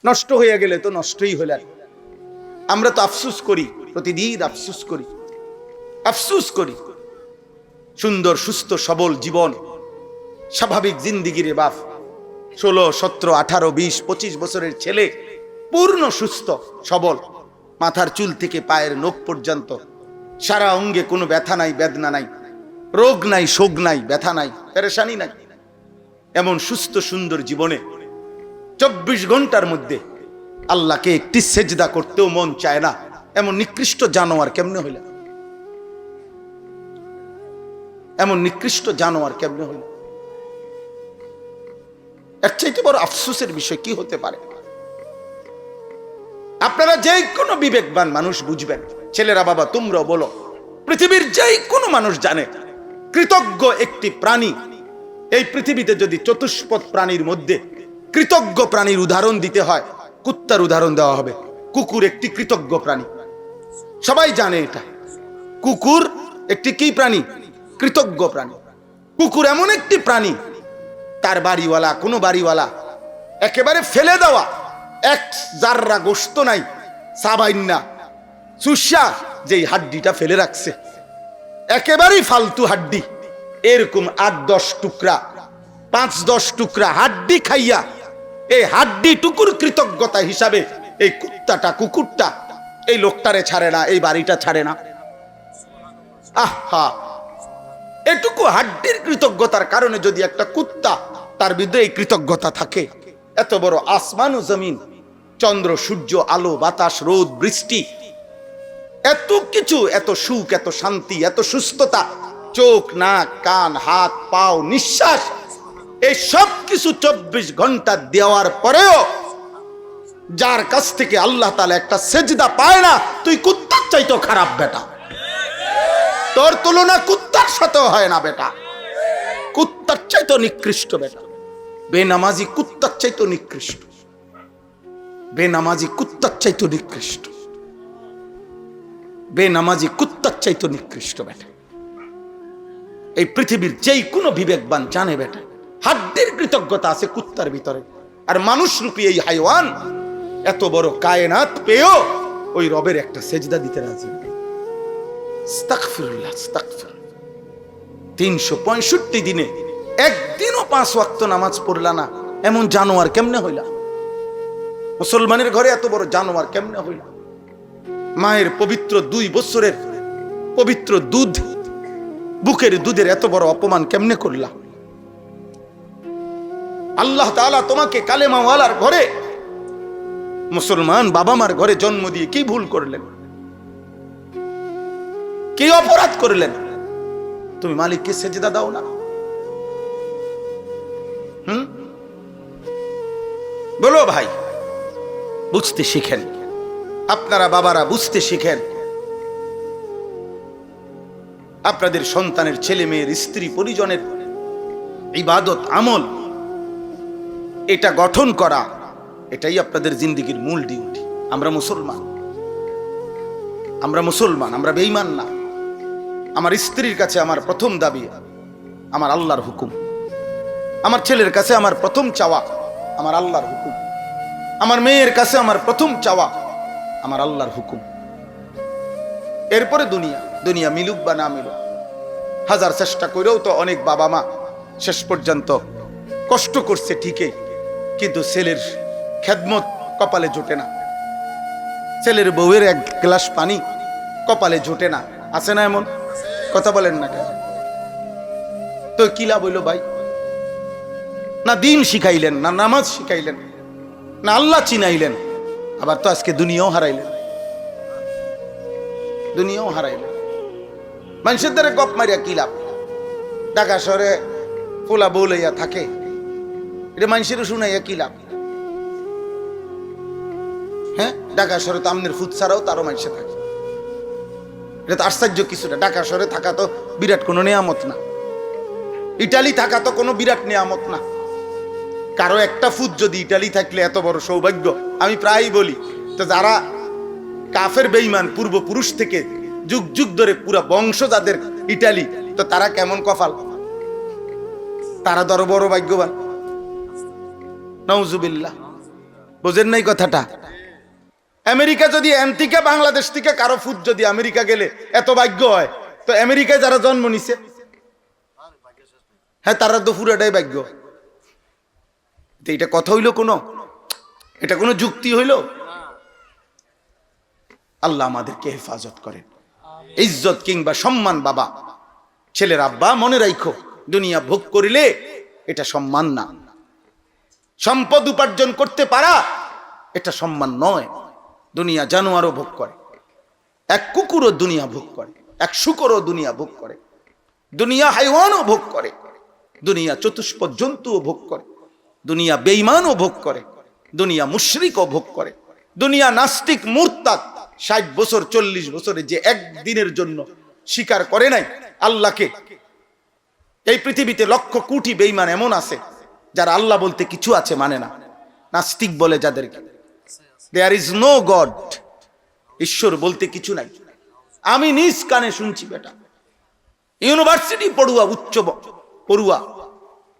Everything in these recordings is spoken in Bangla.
নষ্ট হয়ে গেলে তো নষ্টই হলেন। আমরা তো আফসুস করি, প্রতিদিন আফসুস করি, আফসুস করি। সুন্দর সুস্থ সবল জীবন, স্বাভাবিক জিন্দিগির বাপ, 16, 17, 18, 20, 25 বছরের ছেলে, পূর্ণ সুস্থ সবল, মাথার চুল থেকে পায়ের নখ পর্যন্ত, সারা অঙ্গে কোনো ব্যথা নাই, বেদনা নাই, রোগ নাই, শোক নাই, ব্যথা নাই, পেরেশানি নাই। এমন সুস্থ সুন্দর জীবনে 24 ঘন্টার মধ্যে আল্লাহকে একটি সেজদা করতেও মন চায় না, এমন নিকৃষ্ট জানোয়ার কেমনে হইল? এমন নিকৃষ্ট জানোয়ার কেমনে হইল? এর চাইতে বড় আফসোসের বিষয় কি হতে পারে? আপনারা যে কোনো বিবেকবান মানুষ বুঝবেন, ছেলেরা বাবা তোমরাও বলো, পৃথিবীর যে কোনো মানুষ জানে কৃতজ্ঞ একটি প্রাণী এই পৃথিবীতে যদি চতুষ্পদ প্রাণীর মধ্যে কৃতজ্ঞ প্রাণীর উদাহরণ দিতে হয়, কুত্তার উদাহরণ দেওয়া হবে। কুকুর একটি কৃতজ্ঞ প্রাণী, সবাই জানে এটা। কুকুর একটি কি প্রাণী? কৃতজ্ঞ প্রাণী। কুকুর এমন একটি প্রাণী, তার বাড়িওয়ালা, কোনো বাড়িওয়ালা একেবারে ফেলে দেওয়া এক জাররা গোশত নাই, সাবাইন্না সুসা যেই হাড্ডিটা ফেলে রাখছে, একেবারেই ফালতু হাড্ডি, এরকম 8-10 টুকরা, 5-10 টুকরা হাড্ডি খাইয়া এই হাড্ডি টুকুর কৃতজ্ঞতা হিসাবে এই কুত্তাটা, কুকুরটা এই লোকটারে ছাড়ে না, এই বাড়িটা ছাড়ে না। আহা, এটুকু হাড্ডির কৃতজ্ঞতার কারণে যদি একটা কুত্তা, তার ভিতরে এই কৃতজ্ঞতা থাকে, এত বড় আসমান ও জমিন, চন্দ্র সূর্য, আলো বাতাস, রোদ বৃষ্টি, এত কিছু, এত সুখ, এত শান্তি, এত সুস্থতা, চোখ নাক কান হাত পাও নিঃশ্বাস, এই সব কিছু 24 ঘন্টা দেওয়ার পরেও যার কাছ থেকে আল্লাহ তাআলা একটা সেজদা পায় না, তুই কুত্তার চাইতো খারাপ বেটা। তোর তুলনা কুত্তার সাথেও হয় না বেটা, কুত্তার চাইতো নিকৃষ্ট বেটা। বেনামাজি কুত্তার চাইতো নিকৃষ্ট, বেনামাজি কুত্তার চাইতো নিকৃষ্ট, বেনামাজি কুত্তার চাইতো নিকৃষ্ট বেটা। এই পৃথিবীর যেই কোনো বিবেকবান জানে বেটা, হাড্ডির কৃতজ্ঞতা আছে কুত্তার ভিতরে। আর মানুষ রূপী এই হাইওয়ান এত বড় কায়নাত পেয়েও ওই রবের একটা সেজদা দিতে রাজি। আস্তাগফিরুল্লাহ, আস্তাগফিরুল্লাহ। 365 দিনে একদিনও 5 ওয়াক্ত নামাজ পড়লা না, এমন জানোয়ার কেমনে হইলা? মুসলমানের ঘরে এত বড় জানোয়ার কেমনে হইলা? মায়ের পবিত্র 2 বছরের পবিত্র দুধ, বুকের দুধের এত বড় অপমান কেমনে করলা? আল্লাহ তাআলা তোমাকে কালেমাওয়ালার ঘরে, মুসলমান বাবা মার ঘরে জন্ম দিয়ে কি ভুল করলেন? কি অপরাধ করলেন? তুমি মালিককে সেজদা দাও না? বলো ভাই, বুঝতে শিখেন। আপনারা বাবারা বুঝতে শিখেন। আপনাদের সন্তানের, ছেলে মেয়ের, স্ত্রী পরিজনের ইবাদত আমল এটা গঠন করা, এটাই আপনাদের জিন্দেগির মূল ডিউটি। আমরা মুসলমান, আমরা মুসলমান, আমরা বেঈমান না। আমার স্ত্রীর কাছে আমার প্রথম দাবি আমার আল্লাহর হুকুম, আমার ছেলের কাছে আমার প্রথম চাওয়া আমার আল্লাহর হুকুম, আমার মেয়ের কাছে আমার প্রথম চাওয়া আমার আল্লাহর হুকুম। এরপরে দুনিয়া, দুনিয়া মিলুক বা না মিলুক। হাজার চেষ্টা করেও তো অনেক বাবা মা শেষ পর্যন্ত কষ্ট করছে ঠিকই, কিন্তু ছেলের খেদমত কপালে জোটে না, ছেলের বউয়ের 1 গ্লাস পানি কপালে জোটে না। আছে না এমন? কথা বলেন না কেন? তো কি লাভ হইল ভাই? না দিন শিখাইলেন, না নামাজ শিখাইলেন, না আল্লাহ চিনাইলেন, আবার তো আজকে দুনিয়াও হারাইলেন, দুনিয়াও হারাইলেন। মানুষের দ্বারা গপ মারিয়া কি লাভ? ঢাকা শহরে ফুলা বউ লইয়া থাকে, এটা মানুষের শুনাইয়া কি লাভ? হ্যাঁ, ঢাকা শহরে তো আমনের ফুট ছাড়াও তারও মানুষে থাকে, এটা তো আশ্চর্য কিছু না। ঢাকা শহরে থাকা তো বিরাট কোনো নিয়ামত না, ইটালি থাকা তো কোনো বিরাট নিয়ামত না। কারো একটা ফুট যদি ইটালি থাকলে এত বড় সৌভাগ্য। আমি প্রায়ই বলি, তো যারা কাফের বেঈমান পূর্বপুরুষ থেকে যুগ যুগ ধরে পুরা বংশ যাদের ইটালি, তো তারা কেমন কপাল, তারা বড় ভাগ্যবান। নাউজুবিল্লাহ। বোঝেন নাই কথাটা? আমেরিকা যদি থেকে বাংলাদেশ থেকে কারো ফুট যদি আমেরিকা গেলে এত ভাগ্য হয়, তো আমেরিকায় যারা জন্ম নিছে, হ্যাঁ তারা তো পুরাটাই ভাগ্য। এটা কথা হইল কোনো? এটা কোনো যুক্তি হইল? আল্লাহ আমাদেরকে হেফাজত করেন। ইজ্জত কিংবা সম্মান বাবা ছেলের আব্বা মনে রাখো, দুনিয়া ভোগ করিলে এটা সম্মান না। সম্পদ উপার্জন করতে পারা এটা সম্মান নয়। দুনিয়া জানোয়ারও ভোগ করে, এক কুকুরও দুনিয়া ভোগ করে, এক শুকরও দুনিয়া ভোগ করে, দুনিয়া হাইওয়ানও ভোগ করে, দুনিয়া চতুষ্পদ জন্তুও ভোগ করে, দুনিয়া বেঈমানও ভোগ করে, দুনিয়া মুশরিকও ভোগ করে, দুনিয়া নাস্তিক মুরতাদ 60 বছর 40 বছরে যে একদিনের জন্য স্বীকার করে নাই আল্লাহকে। এই পৃথিবীতে লক্ষ কোটি বেঈমান এমন আছে যারা আল্লাহ বলতে কিছু আছে মানে না, নাস্তিক বলে যাদেরকে। দেয়ার ইজ নো গড, ঈশ্বর বলতে কিছু নাই। আমি নিজ কানে শুনছি বেটা, ইউনিভার্সিটি পড়ুয়া, উচ্চ পড়ুয়া,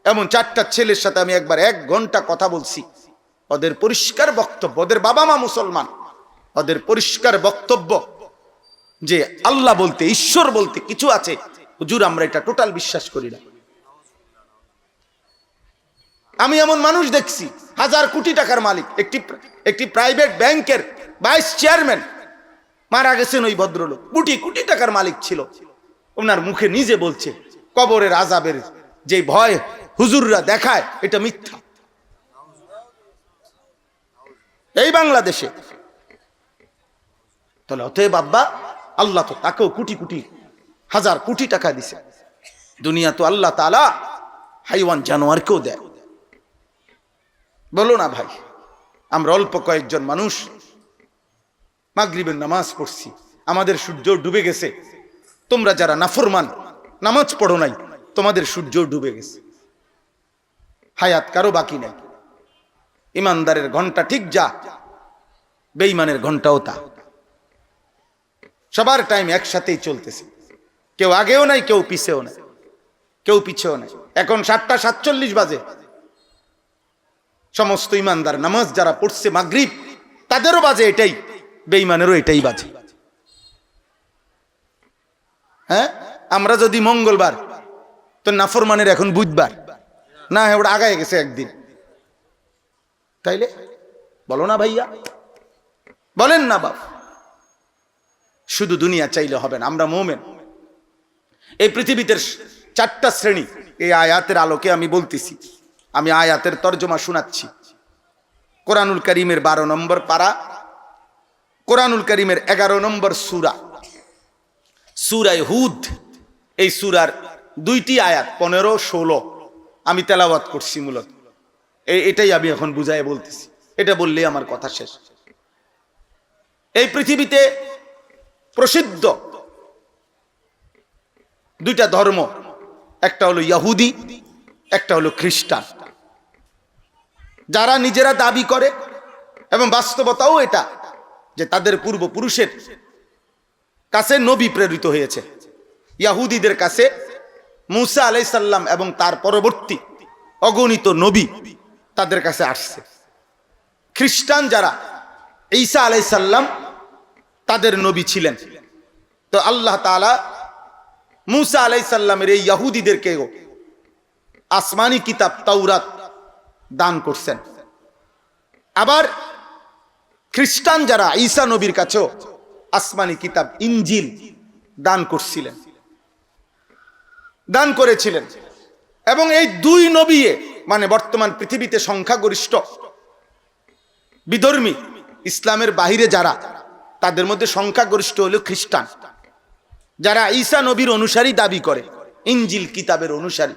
এমন 4টা ছেলের সাথে আমি একবার 1 ঘন্টা কথা বলছি। ওদের পরিষ্কার বক্তব্য, ওদের বাবা মা মুসলমান, ওদের পরিষ্কার বক্তব্য যে আল্লাহ বলতে, ঈশ্বর বলতে কিছু আছে, হুজুর আমরা এটা টোটাল বিশ্বাস করি না। আমি এমন মানুষ দেখছি 1000 কোটি টাকার মালিক, একটি প্রাইভেট ব্যাংকের ভাইস চেয়ারম্যান, মারা গেছেন ওই ভদ্রলোক, কোটি কোটি টাকার মালিক ছিল। ওনার মুখে নিজে বলছে কবরের আযাবের যে ভয় হুজুররা দেখায় এটা মিথ্যা। এই বাংলাদেশে তাহলে অতএব আব্বা আল্লাহ তো তাকেও কোটি কোটি 1000 কোটি টাকা দিছে। দুনিয়া তো আল্লাহ তাআলা হাইওয়ান জানোয়ারকেও দেয়। বলো না ভাই, আমরা অল্প কয়েকজন মানুষ মাগরিবের নামাজ পড়ছি, আমাদের সূর্য ডুবে গেছে। তোমরা যারা নাফরমান নামাজ পড়ো নাই, তোমাদের সূর্য ডুবে গেছে, হায়াত কারো বাকি নাই। ইমানদারের ঘন্টা ঠিক যা, বেঈমানের ঘন্টাও তা। সবার টাইম একসাথেই চলতেছে, কেউ আগেও নাই, কেউ পিছেও নাই, কেউ পিছেও নাই। এখন 7টা 47 বাজে, সমস্ত ইমানদার নামাজ যারা পড়ছে মাগরিব তাদেরও বাজে এটাই, বেঈমানেরও এটাই বাজে। হ্যাঁ, আমরা যদি মঙ্গলবার, তো নাফরমানের এখন বুধবার না, ওটা আগায় গেছে একদিন। তাইলে বলো না ভাইয়া, বলেন না বাপ। শুধু দুনিয়া চাইলে হবে না, আমরা মুমিন। এই পৃথিবীতে 4টা শ্রেণী এই আয়াতের আলোকে আমি বলতেছি। আমি আয়াতের তরজমা শোনাচ্ছি। কোরআনুল কারীমের 12 নম্বর পারা, কোরআনুল কারীমের 11 নম্বর সূরা, সূরা হুদ। এই সূরার 2টি আয়াত 15, 16 আমি তেলাওয়াত করছি। মূলত এটাই আমি এখন বুঝায় বলতেছি, এটা বললেই আমার কথা শেষ। এই পৃথিবীতে প্রসিদ্ধ 2টা ধর্ম, একটা হলো ইহুদি, একটা হলো খ্রিস্টান। যারা নিজেরা দাবি করে এবং বাস্তবতাও এটা যে তাদের পূর্বপুরুষের কাছে নবী প্রেরিত হয়েছে। ইহুদিদের কাছে মূসা আলাইহিস সালাম এবং তার পরবর্তী অগণিত নবী তাদের কাছে আসছে। খ্রিস্টান যারা, ঈসা আলাইহিস সালাম তাদের নবী ছিলেন। তো আল্লাহ তাআলা মূসা আলাইহিস সালামের এই ইহুদিদেরকেও আসমানি কিতাব তাওরাত দান করছেন। আবার খ্রিস্টান যারা ঈসা নবীর কাছেও আসমানি কিতাব ইনজিল দান করছিলেন, দান করেছিলেন। এবং এই 2 নবী, মানে বর্তমান পৃথিবীতে সংখ্যাগরিষ্ঠ বিধর্মী ইসলামের বাহিরে যারা, তাদের মধ্যে সংখ্যাগরিষ্ঠ হলো খ্রিস্টান, যারা ঈসা নবীর অনুসারী দাবি করে, ইনজিল কিতাবের অনুসারী।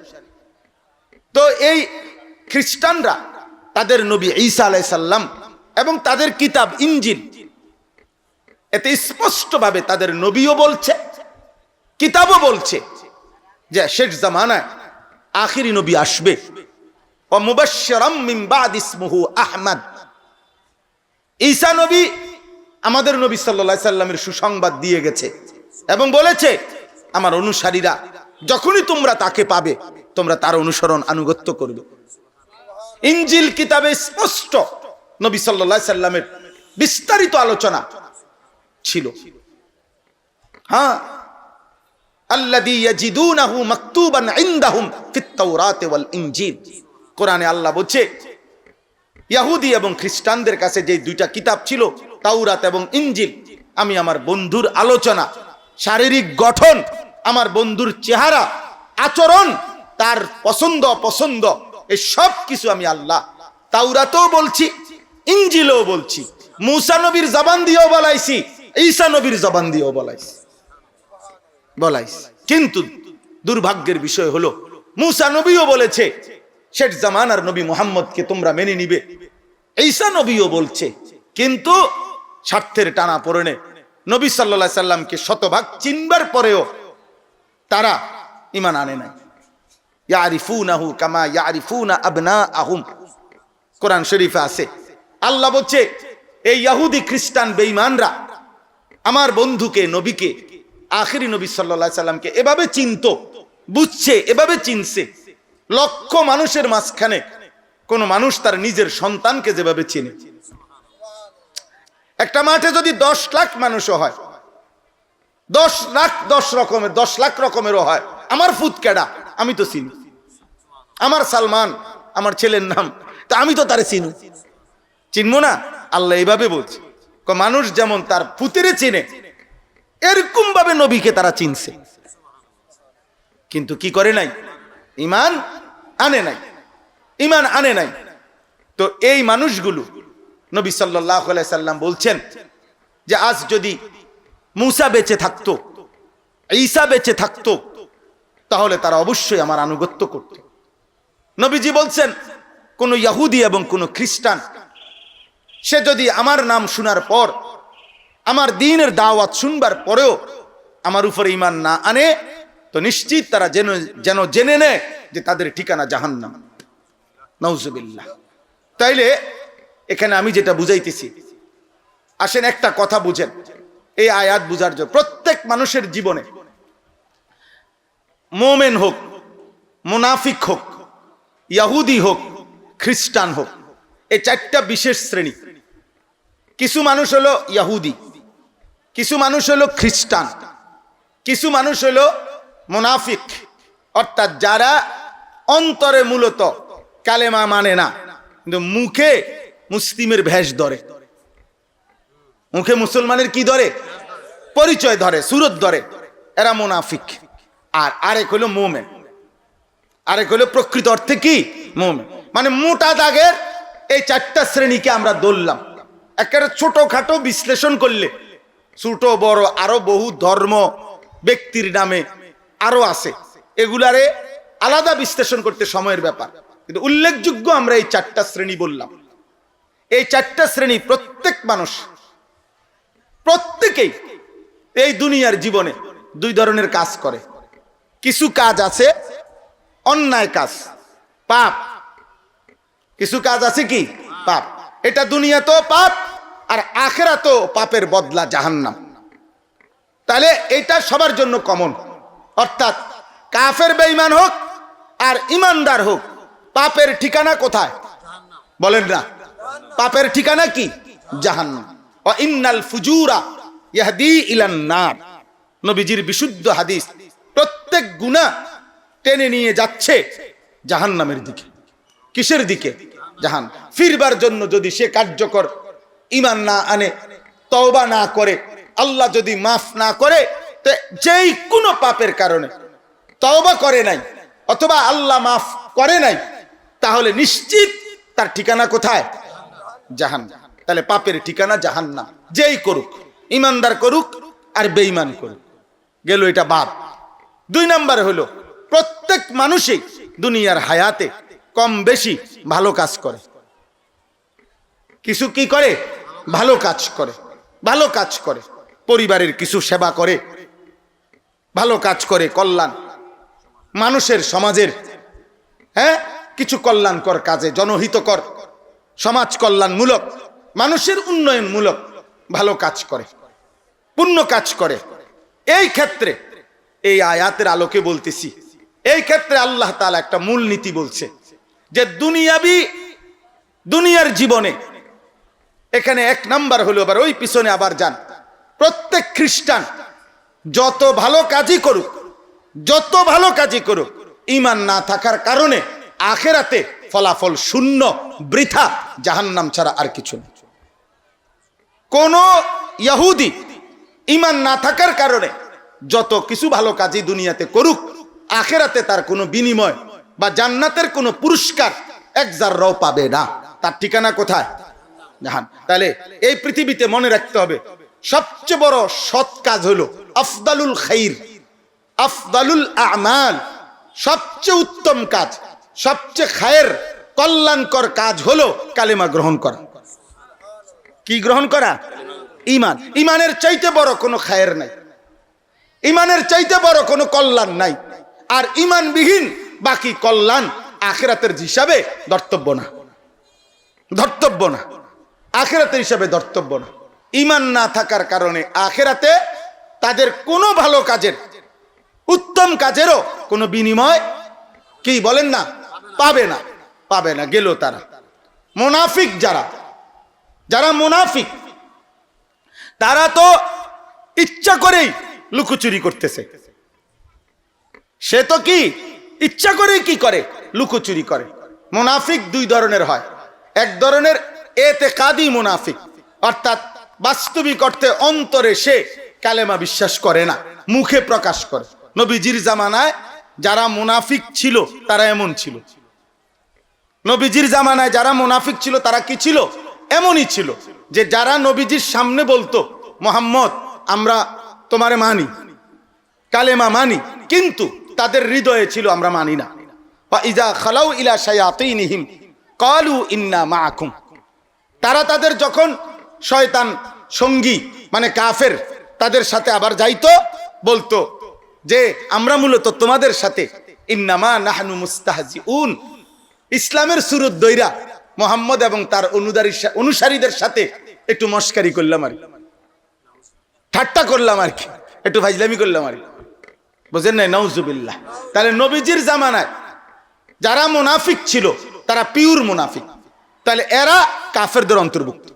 তো এই খ্রিস্টানরা তাদের নবী ঈসা আলাইহিস সালাম এবং তাদের কিতাব ইনজিল, এতে স্পষ্টভাবে তাদের নবীও বলছে, কিতাবও বলছে যে শেষ জামানায় আখিরি নবী আসবে। ওয়া মুবাশশিরাম মিন বাদ ইসমুহু আহমদ। ঈসা নবী আমাদের নবী সাল্লাল্লাহু আলাইহি সাল্লামের সুসংবাদ দিয়ে গেছে এবং বলেছে, আমার অনুসারীরা যখনই তোমরা তাকে পাবে, তোমরা তার অনুসরণ আনুগত্য করবে। ইনজিল কিতাবে স্পষ্ট নবী সাল্লাল্লাহু আলাইহি সাল্লামের বিস্তারিত আলোচনা ছিল। হ্যাঁ, আল্লাযী ইয়াজিদুনাহু মাকতুবান ইনদাহুম ফিত তাওরাত ওয়াল ইনজিল, কোরআনে আল্লাহ বলছে ইহুদি এবং খ্রিস্টানদের কাছে যে দুইটা কিতাব ছিল, তাওরাত এবং ইনজিল, আমি আমার বন্ধুর আলোচনা, শারীরিক গঠন, আমার বন্ধুর চেহারা, আচরণ, তার পছন্দ অপছন্দ, এই সব কিছু আমি আল্লাহ তাওরাতেও বলছি, ইনজিলেও বলছি, মূসা নবীর জবান দিয়েও বলাইছি, ঈসা নবীর জবান দিয়েও বলাইছি। কিন্তু দুর্ভাগ্যের বিষয় হলো মূসা নবীও বলেছে শেষ জামানার নবী মুহাম্মদকে তোমরা মেনে নিবে, ঈসা নবীও বলছে, কিন্তু স্বার্থের টানা পড়েনে নবী সাল্লাল্লাহু আলাইহি সাল্লামকে শতভাগ চিনবার পরেও তারা ঈমান আনে নাই। ইয়ারিফুনাহু কামা ইয়ারিফুনা আবনাআহুম, কোরআন শরীফে আছে। আল্লাহ বলছে এই ইহুদি খ্রিস্টান বেঈমানরা আমার বন্ধুকে, নবীকে, আখিরি নবী সাল্লাল্লাহু আলাইহি সাল্লামকে এভাবে চিনতো, বুঝছে, এভাবে চিনছে। লক্ষ মানুষের মাঝখানে কোন মানুষ তার নিজের সন্তানকে যেভাবে চিনে, একটা মাঠে যদি 10 লাখ মানুষও হয়, 10 লাখ রকমেরও হয়, আমার ফুৎকেডা আমি তো চিনি, আমার সালমান আমার ছেলের নাম, তা আমি তো তারে চিনবো না? আল্লাহ এইভাবে বলছে, মানুষ যেমন তার ফুতেরে চিনে, এরকম ভাবে নবীকে তারা চিনছে, কিন্তু কি করে নাই? ঈমান আনে নাই, ঈমান আনে নাই। তো এই মানুষগুলো নবী সাল্লাল্লাহু আলাইহি সাল্লাম বলছেন যে আজ যদি মূসা বেঁচে থাকতো, ঈসা বেঁচে থাকতো, তাহলে তারা অবশ্যই আমার আনুগত্য করত। নবীজি বলছেন কোন ইহুদি এবং কোন খ্রিস্টান সে যদি আমার নাম শোনার পর, আমার দ্বীনের দাওয়াত শুনবার পরেও আমার উপরে ঈমান না আনে, তো নিশ্চিত তারা যেন জেনে নেয় যে তাদের ঠিকানা জাহান্নাম। নাউজুবিল্লাহ। তাইলে এখানে আমি যেটা বুঝাইতেছি, আসেন একটা কথা বুঝেন, এই আয়াত বুঝার জন্য প্রত্যেক মানুষের জীবনে, মুমিন হোক, মুনাফিক হোক, ইহুদি হোক, খ্রিস্টান হোক, এই চারটা বিশেষ শ্রেণী। কিছু মানুষ হলো ইহুদি, কিছু মানুষ হলো খ্রিস্টান, কিছু মানুষ হলো মুনাফিক, অর্থাৎ যারা অন্তরে মূলত কালেমা মানে না, কিন্তু মুখে মুসলিমের ভেষ ধরে, মুখে মুসলমানের কি ধরে? পরিচয় ধরে, সুরত ধরে, এরা মুনাফিক। আর আরেক হলো মুমিন, আরেক হলো প্রকৃত অর্থে কি মুমিন। মানে মোটা দাগের এই চারটা শ্রেণীকে আমরা ধরলাম। একেবারে ছোটখাটো বিশ্লেষণ করলে, ছোট বড় আরো বহু ধর্ম ব্যক্তির নামে আরো আছে, এগুলারে আলাদা বিশ্লেষণ করতে সময়ের ব্যাপার, কিন্তু উল্লেখযোগ্য আমরা এই চারটা শ্রেণী বললাম। এই চারটা শ্রেণী প্রত্যেক মানুষ, প্রত্যেকেই এই দুনিয়ার জীবনে দুই ধরনের কাজ করে। কিছু কাজ আছে অন্যায় কাজ, পাপ, কিছু কাজ আছে কি পাপ, এটা দুনিয়াতেও পাপ আর আখিরাতেও পাপের বদলা জাহান্নাম। তাহলে এটা সবার জন্য কমন, অর্থাৎ কাফের বেঈমান হোক আর ইমানদার হোক, পাপের ঠিকানা কোথায় বলেন না? পাপের ঠিকানা কি? জাহান্নাম। ওয়া ইন্নাল ফুজুরা ইয়াহদি ইলান নার, নবীজির বিশুদ্ধ হাদিস। প্রত্যেক গুনাহ টেনে নিয়ে যাচ্ছে জাহান্নামের দিকে। কিসের দিকে? জাহান্নাম। ফিরবার জন্য যদি সে কার্যকর ঈমান না আনে, তওবা না করে, আল্লাহ যদি মাফ না করে, তো যেই কোনো পাপের কারণে তওবা করে নাই অথবা আল্লাহ মাফ করে নাই, তাহলে নিশ্চিত তার ঠিকানা কোথায়? জাহান্নাম। তাহলে পাপের ঠিকানা জাহান্নাম, যেই করুক, ঈমানদার করুক আর বেঈমান করুক। গেল এটা বাদ। 2 নম্বর হলো প্রত্যেক মানুষই দুনিয়ার হায়াতে কম বেশি ভালো কাজ করে। কিছু কি করে? ভালো কাজ করে, ভালো কাজ করে, পরিবারের কিছু সেবা করে, ভালো কাজ করে, কল্যাণ মানুষের, সমাজের কিছু কল্যাণকর কাজে, জনহিতকর, সমাজ কল্যাণমূলক, মানুষের উন্নয়নমূলক ভালো কাজ করে, পুণ্য কাজ করে। এই ক্ষেত্রে এই আয়াতের আলোকে বলতেছি, এই ক্ষেত্রে আল্লাহ তাআলা একটা মূল নীতি বলছে যে দুনিয়ার জীবনে এখানে 1 নাম্বার হলো, আবার ওই পিছনে আবার যান, প্রত্যেক খ্রিস্টান যত ভালো কাজই করুক, যত ভালো কাজই করুক, ঈমান না থাকার কারণে আখিরাতে ফলাফল শূন্য, বৃথা, জাহান্নাম ছাড়া আর কিছু নেই। কোন ইহুদি ঈমান না থাকার কারণে যত কিছু ভালো কাজই দুনিয়াতে করুক, আখিরাতে তার কোনো বিনিময় বা জান্নাতের কোনো পুরস্কার এক জাররাও পাবে না। তার ঠিকানা কোথায়? জাহান। তাহলে এই পৃথিবীতে মনে রাখতে হবে, সবচেয়ে বড় সৎ কাজ হলো আফদালুল খাইর, আফদালুল আমাল, সবচেয়ে উত্তম কাজ, সবচেয়ে খায়ের, কল্যাণকর কাজ হলো কালেমা গ্রহণ করা। কি গ্রহণ করা? ঈমান। ঈমানের চাইতে বড় কোনো খায়ের নাই, ঈমানের চাইতে বড় কোনো কল্যাণ নাই। আর ঈমানবিহীন বাকি কল্যাণ আখিরাতের হিসাবে ধর্তব্য না, ধর্তব্য না, আখিরাতের হিসাবে ধর্তব্য না। ঈমান না থাকার কারণে আখিরাতে তাদের কোনো ভালো কাজের, উত্তম কাজেরও কোনো বিনিময় কি বলেন না, পাবে না, পাবে না, গেল তারা। মুনাফিক যারা, যারা মুনাফিক, তারা তো ইচ্ছা করেই লুকোচুরি করতেছে। সে তো কি ইচ্ছা করেই কি করে? লুকোচুরি করে। মুনাফিক দুই ধরনের হয়। এক ধরনের এতেকাদি মুনাফিক, অর্থাৎ বাস্তবিক অর্থে অন্তরে সে কালেমা বিশ্বাস করে না, মুখে প্রকাশ করে। নবীজির জামানায় যারা মুনাফিক ছিল তারা এমন ছিল। নবীজির জামানায় যারা মুনাফিক ছিল তারা কি ছিল? এমনই ছিল যে যারা নবীজির সামনে বলতো, মুহাম্মদ আমরা তোমারে মানি, কালেমা মানি, কিন্তু তাদের হৃদয়ে ছিল আমরা মানি না। ইজা খালাউ ইলা শায়াতিনহিম ক্বালু ইন্না মাআকুম। তারা তাদের যখন শয়তান সঙ্গী মানে কাফের তাদের সাথে আবার যাইতো, বলতো যে আমরা মূলত তোমাদের সাথে, ইন্নামা নাহনু মুস্তাহজিউন, ইসলামের সুরত দইরা মুহাম্মদ এবং তার অনুসারীদের সাথে একটু মস্কারি করলাম, আর ঠাট্টা করলাম, আর কি একটু ফাজলামি করলাম, আর বুঝেন নাই? নাউজুবিল্লাহ। তাহলে নবীজির জামানায় যারা মুনাফিক ছিল তারা পিওর মুনাফিক। তাহলে এরা কাফেরদের অন্তর্ভুক্ত।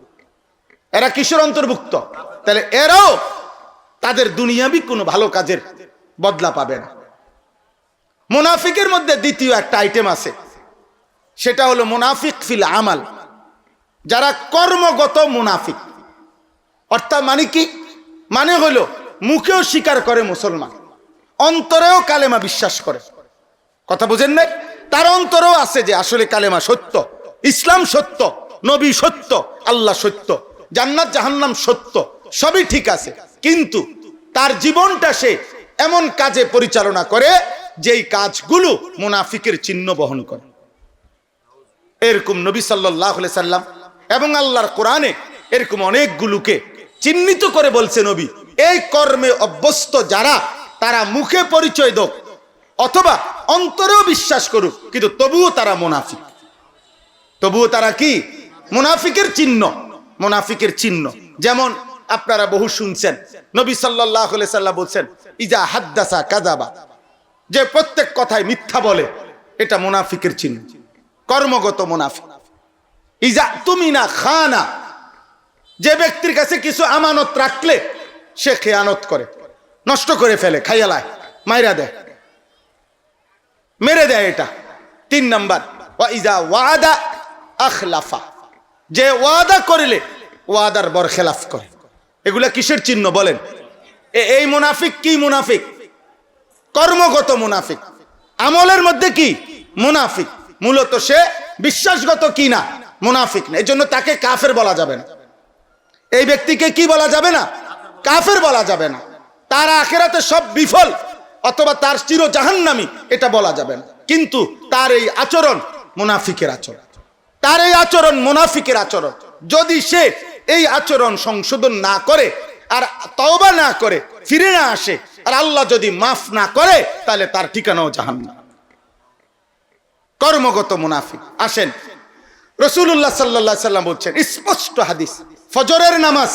এরা কিসের অন্তর্ভুক্ত? তাহলে এরাও তাদের দুনিয়াবি কোনো ভালো কাজের বদলা পাবে না। মুনাফিকের মধ্যে দ্বিতীয় একটা আইটেম আছে, সেটা হলো মুনাফিক ফিল আমাল, যারা কর্মগত মুনাফিক। অর্থাৎ মানে কি? মানে হলো মুখেও স্বীকার করে মুসলমান, অন্তরেও কালেমা বিশ্বাস করে। কথা বুঝেন নাই? তার অন্তরেও আছে যে আসলে কালেমা সত্য, ইসলাম সত্য, নবী সত্য, আল্লাহ সত্য, জান্নাত জাহান্নাম সত্য, সবই ঠিক আছে, কিন্তু তার জীবনটা সে এমন কাজে পরিচালনা করে যেই কাজগুলো মুনাফিকের চিহ্ন বহন করে। এরকম নবী সাল্লাল্লাহু আলাইহি সাল্লাম এবং আল্লাহর কোরআনে এরকম অনেকগুলোকে চিহ্নিত করে বলছে নবী, এই কর্মে অভ্যস্ত যারা, তারা মুখে পরিচয় দেখ অথবা অন্তরেও বিশ্বাস করুক, কিন্তু তবুও তারা মুনাফিক। তবুও তারা কি? মুনাফিকের চিহ্ন, মুনাফিকের চিহ্ন। যেমন আপনারা বহু শুনছেন, নবী সাল্লাল্লাহু আলাইহি সাল্লাম বলছেন, ইজা হাদ্দাসা কাযাবা, যে প্রত্যেক কথায় মিথ্যা বলে, এটা মুনাফিকের চিহ্ন, কর্মগত মুনাফিক। ইজা তুমিনা খানা, যে ব্যক্তির কাছে কিছু আমানত রাখলে সে খেয়ানত করে, নষ্ট করে ফেলে, খাইয়ালায়, মাইরা দেয়, মেরে দেয়। এটা 3 নাম্বার। ইজা ওয়াদা আখলাফা, যে ওয়াদা করলে ওয়াদার বরখেলাফ করে। এগুলা কিসের চিহ্ন বলেন? এই মুনাফিক কি? মুনাফিক কর্মগত মুনাফিক, আমলের মধ্যে কি? মুনাফিক। মূলত সে বিশ্বাসগত কি না? মুনাফিক না। এই জন্য তাকে কাফের বলা যাবে না। এই ব্যক্তিকে কি বলা যাবে না? কাফের বলা যাবে না। তার আখিরাতে সব বিফল অথবা তার চির জাহান্নামী, এটা বলা যাবে না। কিন্তু তার এই আচরণ মুনাফিকের আচরণ, তার এই আচরণ মুনাফিকের আচরণ। যদি সে এই আচরণ সংশোধন না করে আর তওবা না করে, ফিরে না আসে, আর আল্লাহ যদি মাফ না করে, তাহলে তার ঠিকানাও জাহান্নাম। কর্মগত মুনাফিক। আসেন, রাসূলুল্লাহ সাল্লাল্লাহু আলাইহি সাল্লাম বলছেন, স্পষ্ট হাদিস, ফজরের নামাজ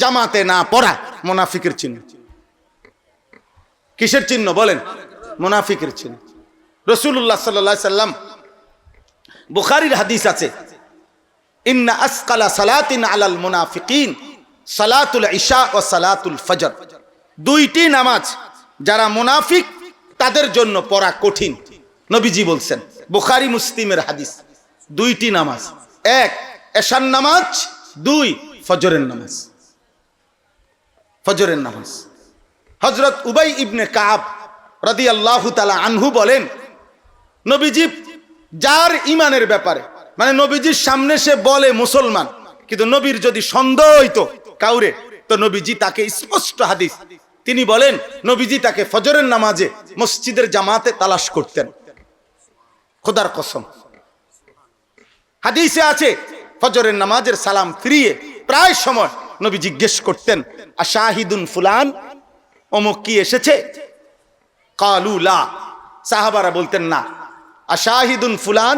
জামাতে না পড়া মুনাফিকের চিহ্ন। কিসের চিহ্ন বলেন? মুনাফিকের চিহ্ন। রাসূলুল্লাহ সাল্লাল্লাহু আলাইহি সাল্লাম, বুখারীর হাদিস আছে, ইন্না আসকালা সালাতিন আলাল মুনাফিকিন সালাতুল ইশা ও সালাতুল ফজর। দুইটি নামাজ যারা মুনাফিক তাদের জন্য পড়া কঠিন। নবীজি বলছেন, বুখারী মুসলিমের হাদিস। দুইটি নামাজ, এক এশার নামাজ, দুই ফজরের নামাজ। ফজরের নামাজ। হযরত উবাই ইবনে কাব রাদিয়াল্লাহু তাআলা আনহু বলেন, নবীজি যার ইমানের ব্যাপারে, মানে নবীজির সামনে সে বলে মুসলমান, কিন্তু নবীর যদি সন্দেহ হইতো কাউরে, তো নবীজি তাকে স্পষ্ট হাদিস, তিনি বলেন নবীজি তাকে ফজরের নামাজে মসজিদের জামাতে তালাশ করতেন। খোদার কসম, হাদিসে আছে ফজরের নামাজের সালাম ফিরিয়ে প্রায় সময় নবী জিজ্ঞেস করতেন, আশাহিদুন ফুলান, অমুক কি এসেছে? কালু লা, সাহাবারা বলতেন না। আশাহিদুন ফুলান,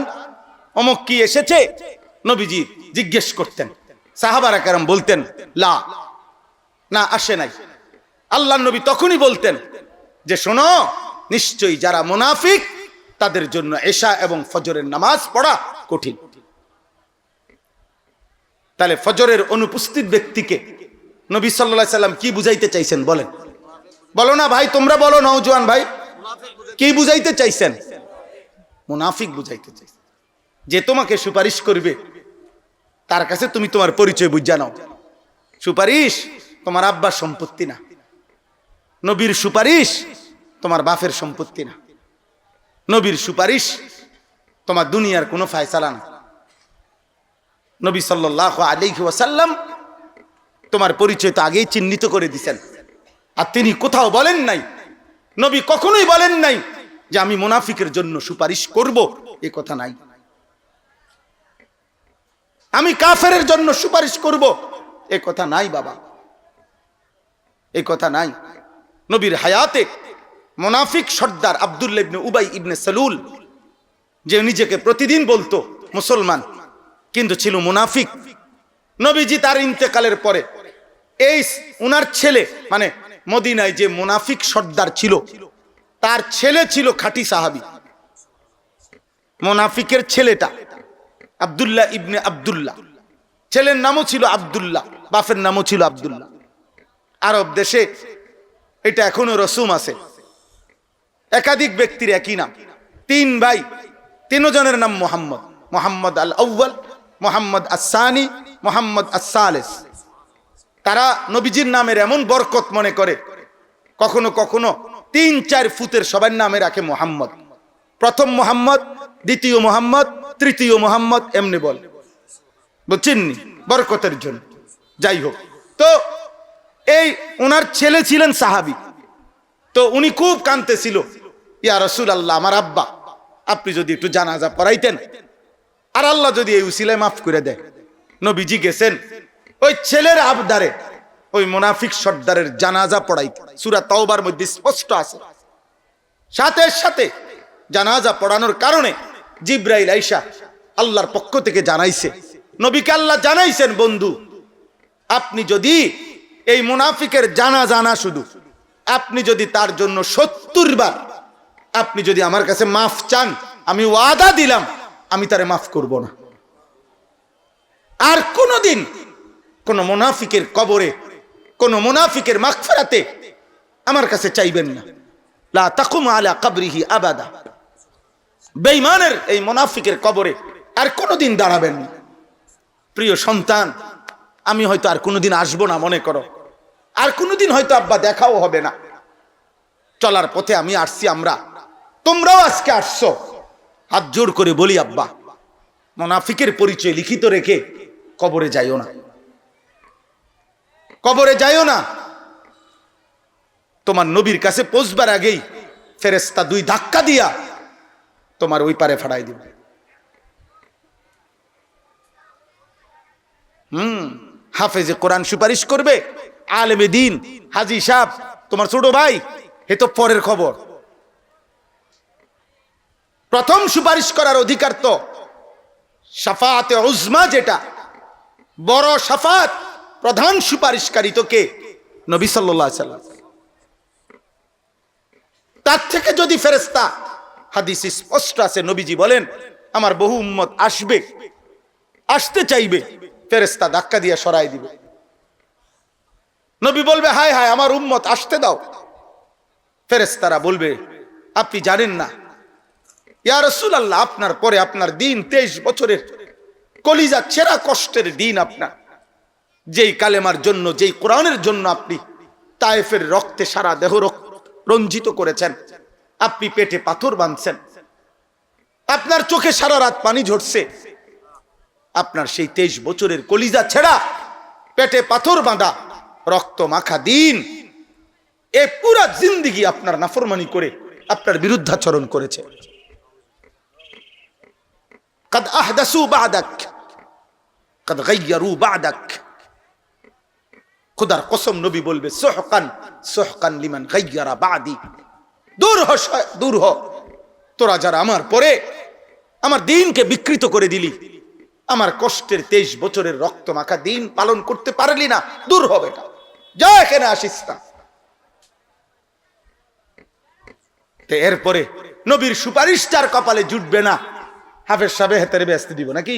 অমুক কি এসেছে? নবীজি জিজ্ঞেস করতেন। সাহাবারা কেরাম বলতেন লা, না আসে নাই। আল্লাহর নবী তখনই বলতেন যে শোনো, নিশ্চয়ই যারা মুনাফিক তাদের জন্য এশা এবং ফজরের নামাজ পড়া কঠিন। তাহলে ফজরের অনুপস্থিত ব্যক্তিকে নবী সাল্লাল্লাহু আলাইহি সাল্লাম কি বুঝাইতে চাইছেন বলেন? বলো না ভাই, তোমরা বলো, নওজোয়ান ভাই, কি বুঝাইতে চাইছেন? মুনাফিক বুঝাইতে চাইছেন। যে তোমাকে সুপারিশ করবে তার কাছে তুমি তোমার পরিচয় বুঝা নাও। সুপারিশ তোমার আব্বার সম্পত্তি না, নবীর সুপারিশ তোমার বাপের সম্পত্তি না, নবীর সুপারিশ তোমার দুনিয়ার কোনো ফায়সালা না। নবী সাল্লাল্লাহু আলাইহি ওয়াসাল্লাম তোমার পরিচয় তো আগেই চিহ্নিত করে দিয়েছেন। আর তিনি কোথাও বলেন নাই, নবী কখনোই বলেন নাই যে আমি মুনাফিকের জন্য সুপারিশ করব, এ কথা নাই। আমি কাফেরের জন্য সুপারিশ করব, এ কথা নাই বাবা, এ কথা নাই। নবীর হায়াতে মুনাফিক সর্দার আব্দুল্লাহ ইবনে উবাই ইবনে সালুল, যে নিজেকে প্রতিদিন বলতো মুসলমান কিন্তু ছিল মুনাফিক, নবীজি তার ইন্তেকালের পরে এই উনার ছেলে, মানে মদিনায় যে মুনাফিক সর্দার ছিল তার ছেলে ছিল খাঁটি সাহাবী। মুনাফিকের ছেলেটা আব্দুল্লাহ ইবনে আব্দুল্লাহ, ছেলের নামও ছিল আব্দুল্লাহ, বাপের নামও ছিল আব্দুল্লাহ। আরব দেশে এটা এখনো রসুম আছে, একাধিক ব্যক্তির একই নাম। তিন ভাই, তিনজনের নাম মোহাম্মদ, মোহাম্মদ আল আউয়াল, মোহাম্মদ আসানি, মোহাম্মদ আসালেস। তারা নবীজির নামের এমন বরকত মনে করে, কখনো কখনো ৩-৪ ফুটের সবার নামে রাখে মোহাম্মদ। প্রথম মোহাম্মদ, দ্বিতীয় মোহাম্মদ, তৃতীয় মোহাম্মদ, এমনি বল, বুঝছেন নি, বরকতের জন্য। যাই হোক, তো এই ওনার ছেলে ছিলেন সাহাবী। তো উনি খুব কাঁদতেছিল, ইয়া রাসূলুল্লাহ, আমার আব্বা, আপনি যদি একটু জানাজা পড়াইতেন, আর আল্লাহ যদি এই উসিলায় মাফ করে দেয়। নবীজি গেছেন ওই ছেলের আবদারে ওই মুনাফিক সর্দারের জানাজা পড়াইতে। সূরা তাওবার মধ্যে স্পষ্ট আছে। সাথে সাথে জানাজা পড়ানোর কারণে জিবরাইল আইসা আল্লাহর পক্ষ থেকে জানাইছে, নবীকে আল্লাহ জানাইছেন, বন্ধু আপনি যদি এই মুনাফিকের জানাজা না, শুধু আপনি যদি তার জন্য ৭০ বার আপনি যদি আমার কাছে মাফ চান, আমি ওয়াদা দিলাম আমি তারে মাফ করব না। আর কোনদিন কোন মুনাফিকের কবরে, কোন মুনাফিকের মাগফিরাতে আমার কাছে চাইবেন না। লা তাকুম আলা কবরিহি আবাদা, বেঈমানের এই মুনাফিকের কবরে আর কোনদিন দাঁড়াবেন না। প্রিয় সন্তান, আমি হয়তো আর কোনদিন আসবো না, মনে করো আর কোনদিন হয়তো আব্বা দেখাও হবে না। চলার পথে আমি আসছি, আমরা, তোমরাও আজকে আসছো। হাত জোর করে বলি আব্বা, মুনাফিকের পরিচয় লিখিত রেখে কবরে যাইও না, কবরে যাইও না। তোমার নবীর কাছে পৌঁছবার আগেই ফেরেশতা 2 ধাক্কা দিয়া তোমার ওই পারে ফাড়াই দিবে। হাফেজে কোরআন সুপারিশ করবে, আলেমে দ্বীন, হাজী সাহেব, তোমার ছোট ভাই, এ তো পরের খবর। প্রথম সুপারিশ করার অধিকার তো শাফাআতে উজমা, যেটা বড় শাফাত, প্রধান সুপারিশকারী তো কে? নবী সাল্লাল্লাহু আলাইহি সাল্লাম। তার থেকে যদি ফেরেশতা, হাদিসে স্পষ্ট আছে, নবীজি বলেন আমার বহু উম্মত আসবে, আসতে চাইবে, ফেরেশতা ধাক্কা দিয়ে সরাই দিবে। নবী বলবে, হায় হায় আমার উম্মত, আসতে দাও। ফেরেশতারা বলবে, আপনি জানেন না ইয়া রাসূলুল্লাহ, আপনার পরে আপনার দিন 23 বছরের কলিজা ছেঁড়া কষ্টের দিন আপনার। যেই কালেমার জন্য, যেই কোরআনের জন্য আপনি তায়েফের রক্তে সারা দেহ রঞ্জিত করেছেন, আপনি পেটে পাথর বাঁধছেন, আপনার চোখে সারা রাত পানি ঝরছে, আপনার সেই 23 বছরের কলিজা ছেঁড়া পেটে পাথর বাঁধা রক্ত মাখা দিন, এ পুরা জিন্দেগি আপনার নাফরমানি করে আপনার বিরুদ্ধাচরণ করেছে। قد احدثوا بعدك قد غيروا بعدك। খোদার কসম নবী বলবে, সুহকান সুহকান লিমান গায়্যারা বাদি। দূর হ, দূর হ, তোরা যারা আমার পরে আমার দ্বীনকে বিকৃত করে দিলি, আমার কষ্টের 23 বছরের রক্ত মাখা দিন পালন করতে পারলি না, দূর হবে এটা, যা এখানে আসিস না। এরপরে নবীর সুপারিশটার কপালে জুটবে না, হাফেজ সাহেব হেতারে ব্যস্ত দিব নাকি?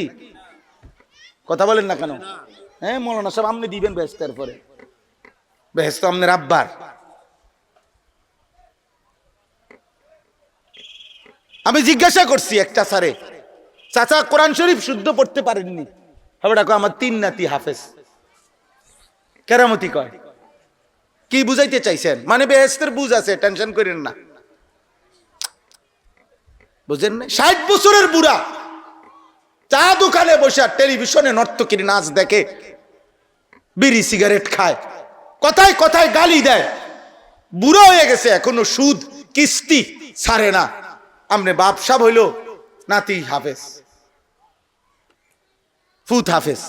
কথা বলেন না কেন? হ্যাঁ মৌলানা সাহেব আপনি দিবেন ব্যস্তের পরে, ব্যস্ত আপনার আব্বার। আমি জিজ্ঞাসা করছি একটা স্যারে, চাচা কোরআন শরীফ শুদ্ধ পড়তে পারেননি, হবে ডাকো আমার 3 নাতি হাফেজ, কেরামতি কয়। কি বুঝাইতে চাইছেন? মানে বেহেশতের বুঝ আছে, টেনশন করেন না, বুঝেন না? 60 বছরের বুড়া চা দোকানে বসে টেলিভিশনে নর্তকীর নাচ দেখে, বিড়ি সিগারেট খায়, কথায় কথায় গালি দেয়, বুড়া হয়ে গেছে, এখনো সুদ কিস্তি ছাড়ে না। আমনে বাপ সাহেব হইল নাতি হাফেজ, ফুত হাফেজ,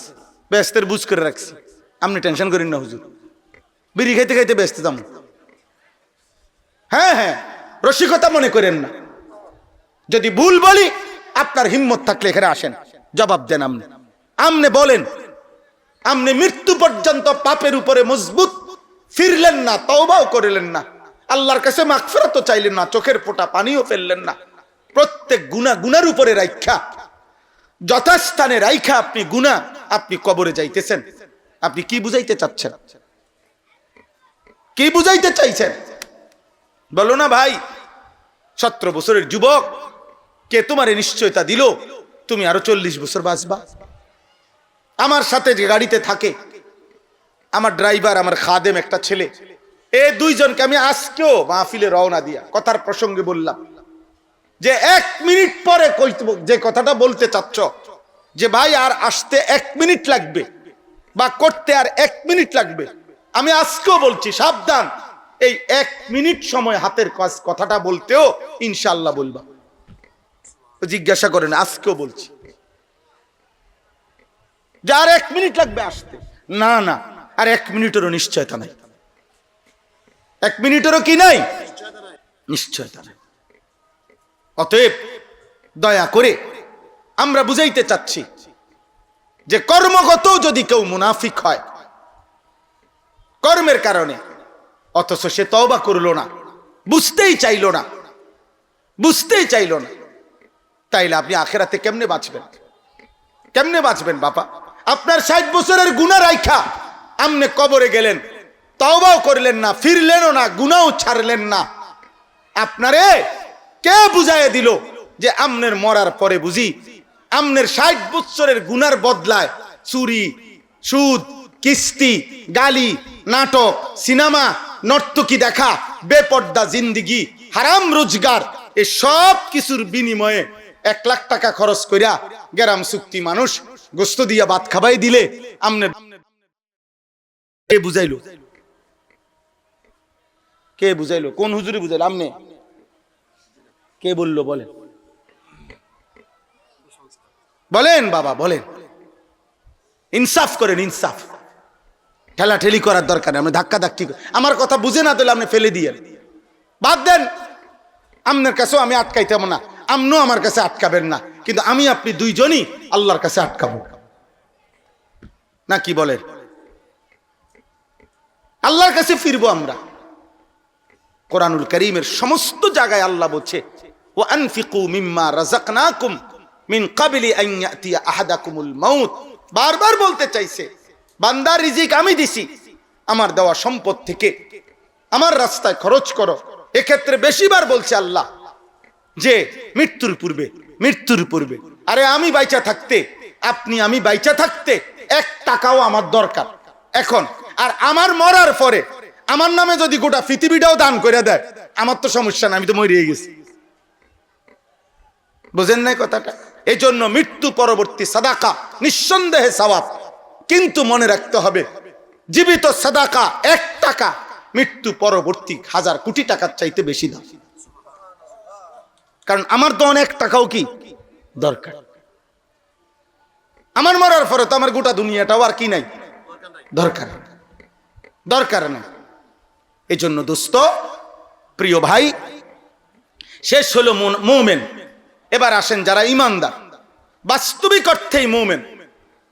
ব্যস্তের বুঝ করে রাখছি, আপনি টেনশন করেন না হুজুর, বিড়ি খাইতে খাইতে ব্যস্ত যাম। হ্যাঁ হ্যাঁ, রসিকতা মনে করেন না। যদি ভুল বলি, আপনার হিম্মত থাকলে এখানে আসেন, জবাব দেন। আমনে বলেন, আমনে মৃত্যু পর্যন্ত পাপের উপরে মজবুত ফিরলেন না, তওবাও করলেন না, আল্লাহর কাছে মাগফিরাতও চাইলেন না, চোখের ফোঁটা পানিও ফেললেন না, প্রত্যেক গুনার উপরে রাইখা, যথাস্থানে রাইখা আপনি আপনি কবরে যাইতেছেন। আপনি কি বুঝাইতে চাচ্ছেন? কি বুঝাইতে চাইছেন বলো না ভাই? 17 বছরের যুবক, কে তোমার নিশ্চয়তা দিল তুমি আরো 40 বছর বাঁচবা? আমার সাথে যে গাড়িতে থাকে আমার ড্রাইভার, আমার খাদেম একটা ছেলে, এই দুইজনকে আমি আজকেও মাহফিলে রওনা দিয়া কথার প্রসঙ্গে বললাম যে 1 মিনিট পরে যে কথাটা বলতে চাচ্ছ যে ভাই আর আসতে 1 মিনিট লাগবে বা করতে আর 1 মিনিট লাগবে, আমি আজকেও বলছি সাবধান, এই 1 মিনিট সময় হাতের কাজ কথাটা বলতেও ইনশাআল্লাহ বলবা। জিজ্ঞাসা করেন, আজকেও বলছি যে আর 1 মিনিট লাগবে আসতে, না না, আর 1 মিনিটেরও নিশ্চয়তা নাই, 1 মিনিটেরও কি নাই, নিশ্চয়তা নাই। অতএব দয়া করে আমরা বুঝাইতে চাচ্ছি যে কর্মগত যদি কেউ মুনাফিক হয় কর্মের কারণে, অথচ সে তওবা করলো না, বুঝতেই চাইলো না, তাইলে আপনি আখিরাতে কেমনে বাঁচবেন? কেমনে বাঁচবেন বাবা? আপনার 60 বছরের গুনাহ রাইখা আমনে কবরে গেলেন, তওবাও করলেন না, ফিরলেনও না, গুনাহও ছাড়লেন না। আপনারে কে বুঝাইয়া দিল যে আমনের মরার পরে বুঝি আমনের 60 বছরের গুনার বদলায় চুরি, সুদ, কিস্তি, গালি, নাটক, সিনেমা, নর্তকী দেখা, বেপর্দা জিন্দিগি, হারাম রোজগার, এই সব কিছুর বিনিময়ে 1 লাখ টাকা খরচ কইরা গ্রাম চুক্তি মানুষ গোস্ত দিয়া ভাত খাবাই দিলে আমনে কে বুঝাইলো? কে বুঝাইলো? কোন হুজুরি বুঝাইলো? আমনে? কে বললো? বলেন বলেন বাবা, বলেন। ইনসাফ করেন, ইনসাফ। ঠেলাঠেলি করার দরকার নেই, আপনি ধাক্কা ধাক্কি, আমার কথা বুঝে না দিলে আপনি ফেলে দিয়ে বাদ দেন। আপনার কাছেও আমি আটকাইতাম না, আপনিও আমার কাছে আটকাবেন না, কিন্তু আমি আপনি দুইজনই আল্লাহর কাছে আটকাবো না, কি বলেন? আল্লাহর কাছে ফিরবো আমরা। কোরআনুল কারীমের সমস্ত জায়গায় আল্লাহ বলছে, ওয়া আনফিকু মিম্মা রাযাকনাকুম মিন ক্বাবলি আন ইয়াতিয়া আহাদাকুমুল মাউত। বারবার বলতে চাইছে বান্দার রিজিক আমি দিছি, আমার দেওয়া সম্পদ থেকে আমার রাস্তায় খরচ করো। এক্ষেত্রে বেশিবার বলছে আল্লাহ যে মৃত্যুর পূর্বে, মৃত্যুর পূর্বে। আরে আমি বাইচা থাকতে, আমি বাইচা থাকতে 1 টাকাও আমার দরকার এখন, আর আমার মরার পরে আমার নামে যদি গোটা পৃথিবীটাও দান করে দেয় আমার তো সমস্যা না, আমি তো মরিয়ে গেছি। বুঝেন নাই কথাটা? এই জন্য মৃত্যু পরবর্তী সাদাকা নিঃসন্দেহে সওয়াব, কিন্তু মনে রাখতে হবে জীবিত সাদাকা 1 টাকা মৃত্যু পরবর্তী 1000 কোটি টাকার চাইতে বেশি দাম। কারণ আমার তো অনেক টাকাও কি দরকার, আমার মরার পরে তো আমার গোটা দুনিয়াটাও আর কি নাই দরকার, দরকার না। এই জন্য দোস্ত, প্রিয় ভাই, শেষ হলো মুমিন। এবার আসেন যারা ইমানদার, বাস্তবিক অর্থেই মুমিন,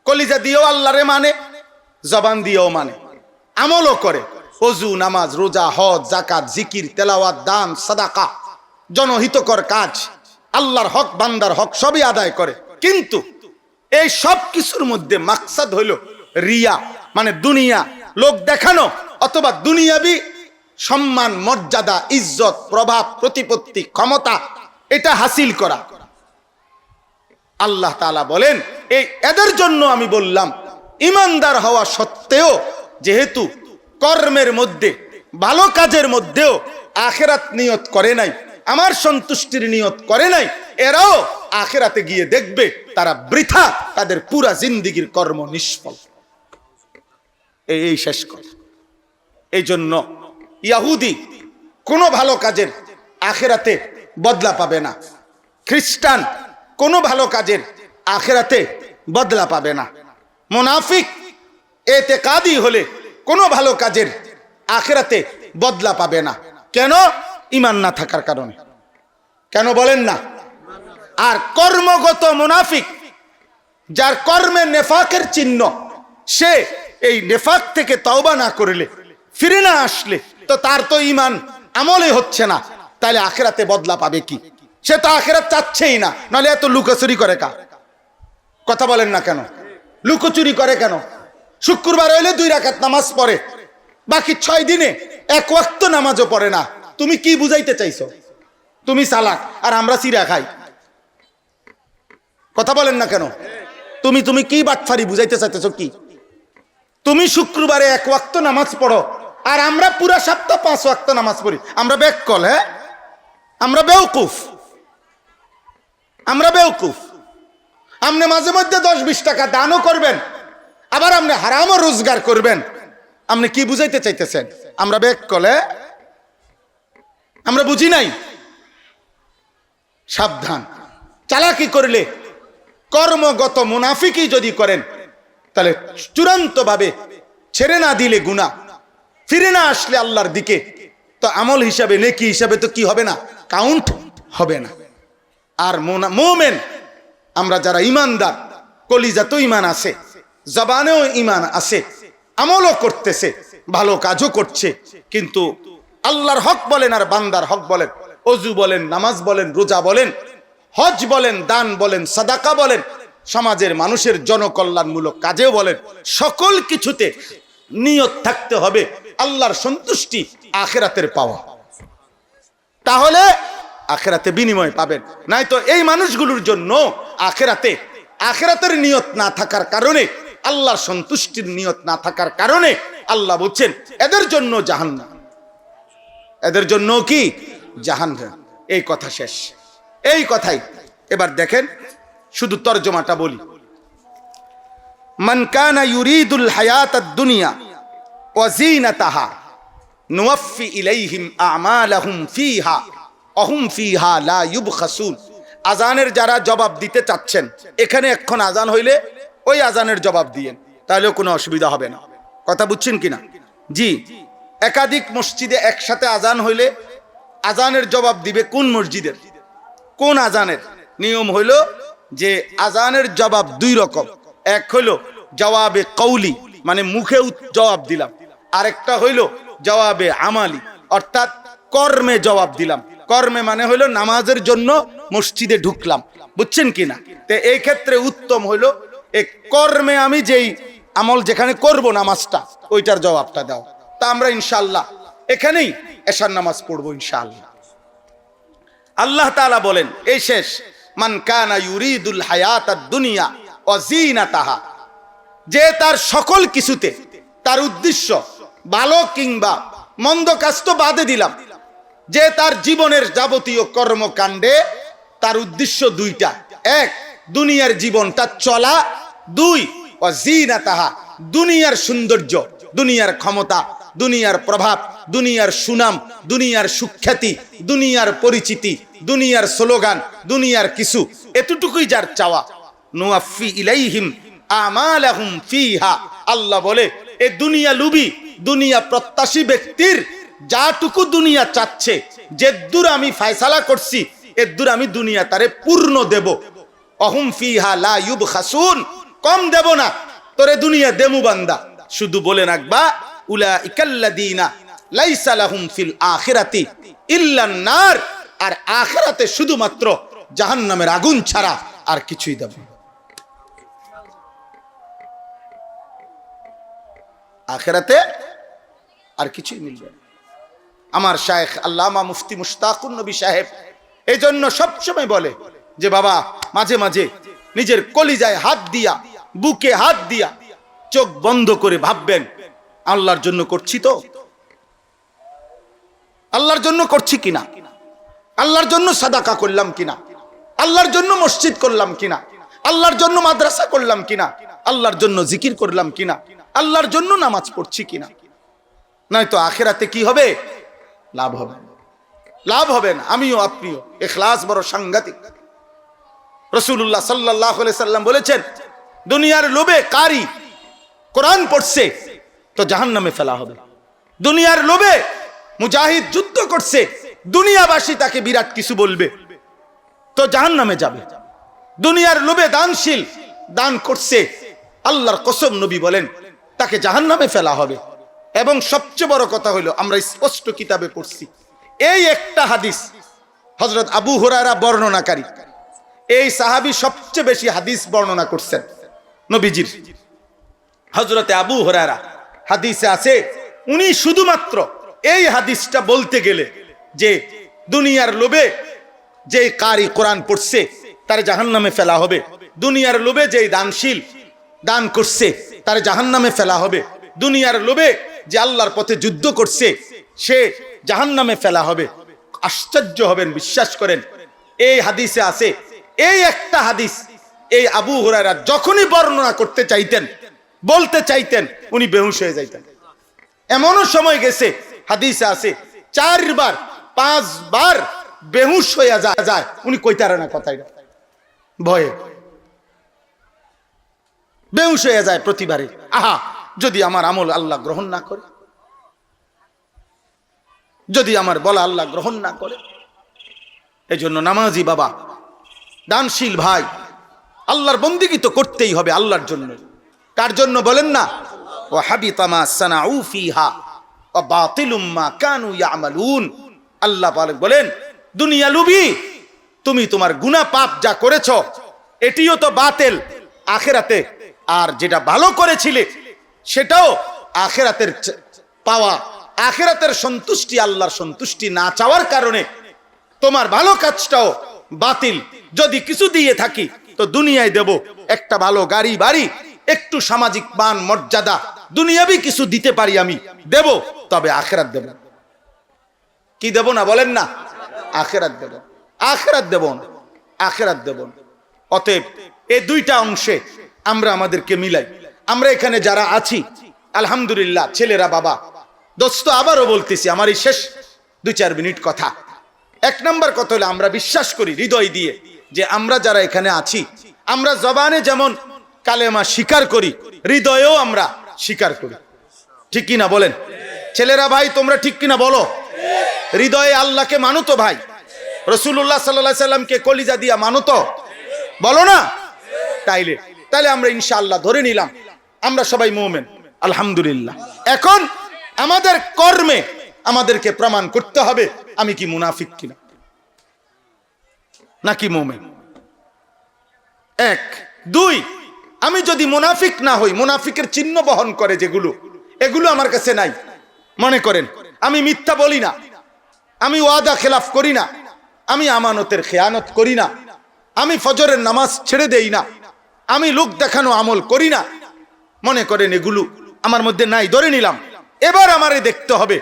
কলিজা দিয়েও আল্লাহরে মানে, জবান দিয়েও মানে, আমলও করে, ওযু, নামাজ, রোজা, হজ, যাকাত, জিকির, তেলাওয়াত, দান, সাদাকা, জনহিতকর কাজ, আল্লাহর হক, বান্দার হক সবই আদায় করে। কিন্তু এই সব কিছুর মধ্যে মাকসাদ হলো রিয়া, মানে দুনিয়া, লোক দেখানো, অথবা দুনিয়াবি সম্মান, মর্যাদা, ইজ্জত, প্রভাব, প্রতিপত্তি, ক্ষমতা, এটা হাসিল করা। আল্লাহ তাআলা বলেন এদের জন্য আমি বললাম ইমানদার হওয়া সত্ত্বেও যেহেতু কর্মের মধ্যে, ভালো কাজের মধ্যেও আখিরাত নিয়ত করে নাই, আমার সন্তুষ্টির নিয়ত করে নাই, এরাও আখিরাতে গিয়ে দেখবে তারা বৃথা, তাদের পুরা জিন্দেগীর কর্ম নিষ্ফল। এই শেষ কথা। এই জন্য ইহুদি কোনো ভালো কাজের আখিরাতে বদলা পাবে না, খ্রিস্টান কোনো ভালো কাজের আখিরাতে বদলা পাবে না, মুনাফিক এতেকাদি হলে কোনো ভালো কাজের আখিরাতে বদলা পাবে না। কেন? ঈমান না থাকার কারণে। কেন বলেন না? আর কর্মগত মুনাফিক, যার কর্মে নেফাকের চিহ্ন, সে এই নেফাক থেকে তওবা না করলে, ফিরে না আসলে তো তার তো ঈমান আমলে হচ্ছে না, তাহলে আখিরাতে বদলা পাবে কি? সে তো আখিরাত চাচ্ছেই না, নাহলে এত লুকোচুরি করে কা? কথা বলেন না কেন? লুকোচুরি করে কেন? শুক্রবার হইলে 2 রাকাত নামাজ পড়ে, বাকি 6 দিনে 1 ওয়াক্ত নামাজও পড়ে না। তুমি কি বুঝাইতে চাইছো? তুমি চালাক আর আমরা চিরা খাই। কথা বলেন না কেন? তুমি কি বাটফারি বুঝাইতে চাইতেছো? কি তুমি শুক্রবারে 1 ওয়াক্ত নামাজ পড়ো আর আমরা পুরা সপ্তাহ 5 ওয়াক্ত নামাজ পড়ি? আমরা বেকল, হ্যাঁ, আমরা বেওকুফ, আমরা বেওকুফ। আপনি মাঝে মধ্যে 10-20 টাকা দানও করবেন, আবার আপনি হারামও রোজগার করবেন। আপনি কি বুঝাইতে চাইতেছেন? আমরা বেকল, আমরা বুঝি নাই। সাবধান, চালাকি করলে, কর্মগত মুনাফিকই যদি করেন, তাহলে চূড়ান্ত ভাবে ছেড়ে না দিলে গুনাহ, ফিরে না আসলে আল্লাহর দিকে, তো আমল হিসাবে, নেকি হিসাবে তো কি হবে না, কাউন্ট হবে না। আর মুমিন, আমরা যারা ইমানদার, কলিজাতেও ঈমান আছে, জবানেও ঈমান আছে, আমলও করতেছে, ভালো কাজও করছে, কিন্তু আল্লাহর হক বলেন আর বান্দার হক বলেন, ওযু বলেন, নামাজ বলেন, রোজা বলেন, হজ বলেন, দান বলেন, সাদাকা বলেন, সমাজের মানুষের জনকল্যাণমূলক কাজেও বলেন, সকল কিছুতে নিয়ত থাকতে হবে আল্লাহর সন্তুষ্টি, আখিরাতের পাওয়া। তাহলে আখিরাতে বিনিময় পাবেন। নাই তো এই মানুষগুলোর জন্য আখিরাতের নিয়ত না থাকার কারণে, আল্লাহর সন্তুষ্টির নিয়ত না থাকার কারণে আল্লাহ বলছেন এদের জন্য জাহান্নাম, এদের জন্য কি জাহান্নাম। এই কথা শেষ। এই কথাই এবার দেখেন, শুধু তরজমাটা বলি। মান কানা ইউরিদুল হায়াতাদ দুনিয়া ওয়া যিনাতাহা নুওয়াফি ইলাইহিম আমালাহুম ফিহা ওয়া হুম ফিহা লা ইউবখাসুন। আজানের যারা জবাব দিতে চাচ্ছেন, এখানে এখন আজান হইলে ওই আজানের জবাব দিয়েন, তাহলেও কোনো অসুবিধা হবে না। কথা বুঝছেন কিনা? জি, একাধিক মসজিদে একসাথে আজান হইলে আজানের জবাব দিবে কোন মসজিদের, কোন আজানের? নিয়ম হইল যে আজানের জবাব 2 রকম। এক হইল জবাবে কৌলি, মানে মুখে জবাব দিলাম, আরেকটা হইল জবাবে আমালি, অর্থাৎ কর্মে জবাব দিলাম। কর্মে মানে হইল নামাজের জন্য মসজিদে ঢুকলাম, বুঝছেন কিনা? তো এই ক্ষেত্রে উত্তম হইল এই কর্মে আমি যেই আমল যেখানে করব নামাজটা, ওইটার জবাবটা দাও। তা আমরা ইনশাআল্লাহ এখানেই এশার নামাজ পড়বো ইনশাআল্লাহ। আল্লাহ তাআলা বলেন এই শেষ, মান কানা ইউরিদুল হায়াতাদ দুনিয়া ওয়া যিনাতাহা, যে তার সকল কিছুতে তার উদ্দেশ্য ভালো কিংবা মন্দ কাজ তো বাদে দিলাম, যে তার জীবনের যাবতীয় কর্মকাণ্ডে তার উদ্দেশ্য দুইটা, এক দুনিয়ার জীবনটা চলা, দুই ওয়া যিনাতাহা দুনিয়ার সৌন্দর্য, দুনিয়ার ক্ষমতা, দুনিয়ার প্রভাব, দুনিয়ার সুনাম, দুনিয়ার সুখ্যাতি, দুনিয়ার পরিচিতি, দুনিয়ার স্লোগান, দুনিয়ার কিছু, এতটুকুই যার চাওয়া, নুআফি ইলাইহিম আমালাহুম ফিহা, আল্লাহ বলে এই দুনিয়া লুবি, দুনিয়া প্রত্যাশী ব্যক্তির যাটুকু দুনিয়া চাচ্ছে, যেদূর আমি ফয়সালা করছি এদূর আমি দুনিয়া তারে পূর্ণ দেব। অহুম ফিহা লা ইউবখাসুন, কম দেব না তোরে দুনিয়া দেমু বান্দা। শুধু বলে রাখবা উলাইকাল্লাযীনা লাইসা লাহুম ফিল আখিরাতি ইল্লান নার, আর আখিরাতে শুধুমাত্র জাহান্নামের আগুন ছাড়া আর কিছুই দেব না। আখিরাতে আর কিছুই মিলবে না। আমার শায়েখ আল্লামা মুফতি মুশতাকুন নবী সাহেব এই জন্য সবসময় বলে যে বাবা মাঝে মাঝে নিজের কলিজায় হাত দিয়া, বুকে হাত দিয়া চোখ বন্ধ করে ভাববেন, আল্লাহর জন্য করছি তো? আল্লাহর জন্য করছি কিনা? আল্লাহর জন্য সাদাকা করলাম কিনা? আল্লাহর জন্য মসজিদ করলাম কিনা? আল্লাহর জন্য মাদ্রাসা করলাম কিনা? আল্লাহর জন্য জিকির করলাম কিনা? আল্লাহর জন্য নামাজ পড়ছি কিনা? নয়তো আখিরাতে কি হবে? লাভ হবে, লাভ হবে না। আমিও আপনিও ইখলাস বড় সাংঘাতিক। রাসূলুল্লাহ সাল্লাল্লাহু আলাইহি সাল্লাম বলেছেন, দুনিয়ার লোভে কারি কোরআন পড়ছে তো জাহান্নামে ফেলা হবে। দুনিয়ার লোভে মুজাহিদ যুদ্ধ করছে, দুনিয়াবাসী তাকে বিরাট কিছু বলবে তো জাহান্নামে যাবে। দুনিয়ার লোভে দানশীল দান করছে, আল্লাহর কসম নবী বলেন তাকে জাহান্নামে ফেলা হবে। এবং সবচেয়ে বড় কথা হলো আমরা স্পষ্ট কিতাবে পড়ছি, এই একটা হাদিস হযরত আবু হুরায়রা বর্ণনাকারী, এই সাহাবী সবচেয়ে বেশি হাদিস বর্ণনা করছেন নবীজির। হযরতে আবু হুরায়রা হাদিসে আছে, উনি শুধুমাত্র এই হাদিসটা বলতে গেলে যে দুনিয়ার লোভে যে কারি কোরআন পড়ছে তার জাহান্নামে ফেলা হবে, দুনিয়ার লোভে যে দানশীল দান করছে তার জাহান্নামে ফেলা হবে, দুনিয়ার লোভে যে আল্লাহর পথে যুদ্ধ করছে সে জাহান্নামে ফেলা হবে। আশ্চর্য হবেন, বিশ্বাস করেন এই হাদিসে আছে। এই একটা হাদিস এই আবু হুরায়রা যখনই বর্ণনা করতে চাইতেন, বলতে চাইতেন, উনি বেহুশ হয়ে যাইতেন। এমনও সময় গেছে হাদিসে আছে 4 বার 5 বার বেহুশ হয়ে যায়, উনি কইতারে না কথাই, ভয়ে বেহুশ হয়ে যায় প্রতিবারে। আহা, যদি আমার আমল আল্লাহ গ্রহণ না করে, যদি আমার বলা আল্লাহ গ্রহণ না করে। এই জন্য নামাজি বাবা, দানশীল ভাই, আল্লাহর বন্দেগী তো করতেই হবে আল্লাহর জন্য। কার জন্য বলেন না? ওয়া হাবিতা মা সানাউ ফিহা ওয়া বাতিলুম মা কানু ইয়ামালুন। আল্লাহ পাক বলেন দুনিয়া লুবি, তুমি তোমার গুনাহ পাপ যা করেছো এটিও তো বাতিল আখিরাতে, আর যেটা ভালো করেছিলে সেটাও আখিরাতের পাওয়া, আখিরাতের সন্তুষ্টি, আল্লাহর সন্তুষ্টি না চাওয়ার কারণে তোমার ভালো কাজটাও বাতিল। যদি কিছু দিয়ে থাকি তো দুনিয়ায় দেব, একটা ভালো গাড়ি বাড়ি, একটু সামাজিক মান মর্যাদা, দুনিয়াবি কিছু দিতে পারি আমি দেব, তবে আখিরাত দেব কি দেব না? বলেন না, আখিরাত দেব, আখিরাত দেব না, আখিরাত দেব না। অতএব এই দুইটা অংশে আমরা আমাদেরকে মিলাই। আমরা এখানে যারা আছি আলহামদুলিল্লাহ, ছেলেরা বাবা, দোস্ত, আবারও বলতেছি আমার এই শেষ 2-4 মিনিট কথা। 1 নম্বর কথা হলো আমরা বিশ্বাস করি হৃদয় দিয়ে যে আমরা যারা এখানে আছি, আমরা জবানে যেমন কালেমা স্বীকার করি, হৃদয়েও আমরা স্বীকার করি। ঠিক কিনা বলেন ছেলেরা ভাই? তোমরা ঠিক কিনা বলো? হৃদয়ে আল্লাহকে মানো তো ভাই? রাসূলুল্লাহ সাল্লাল্লাহু আলাইহি সাল্লামকে কলিজা দিয়া মানো তো? বলো না? তাইলে আমরা ইনশাআল্লাহ ধরে নিলাম আমরা সবাই মুমিন, আলহামদুলিল্লাহ। এখন আমাদের কর্মে আমাদেরকে প্রমাণ করতে হবে আমি কি মুনাফিক কিনা। নাকি মুমিন? এক। দুই, আমি যদি মুনাফিক না হই, মুনাফিকের চিহ্ন বহন করে যেগুলো, এগুলো আমার কাছে নাই। মনে করেন আমি মিথ্যা বলি না, আমি ওয়াদা খেলাফ করি না, আমি আমানতের খেয়ানত করি না, আমি ফজরের নামাজ ছেড়ে দেই না, আমি লোক দেখানো আমল করি না। মনে করেন এগুলো আমার মধ্যে নাই, ধরে নিলাম। এবার আমারে দেখতে হবে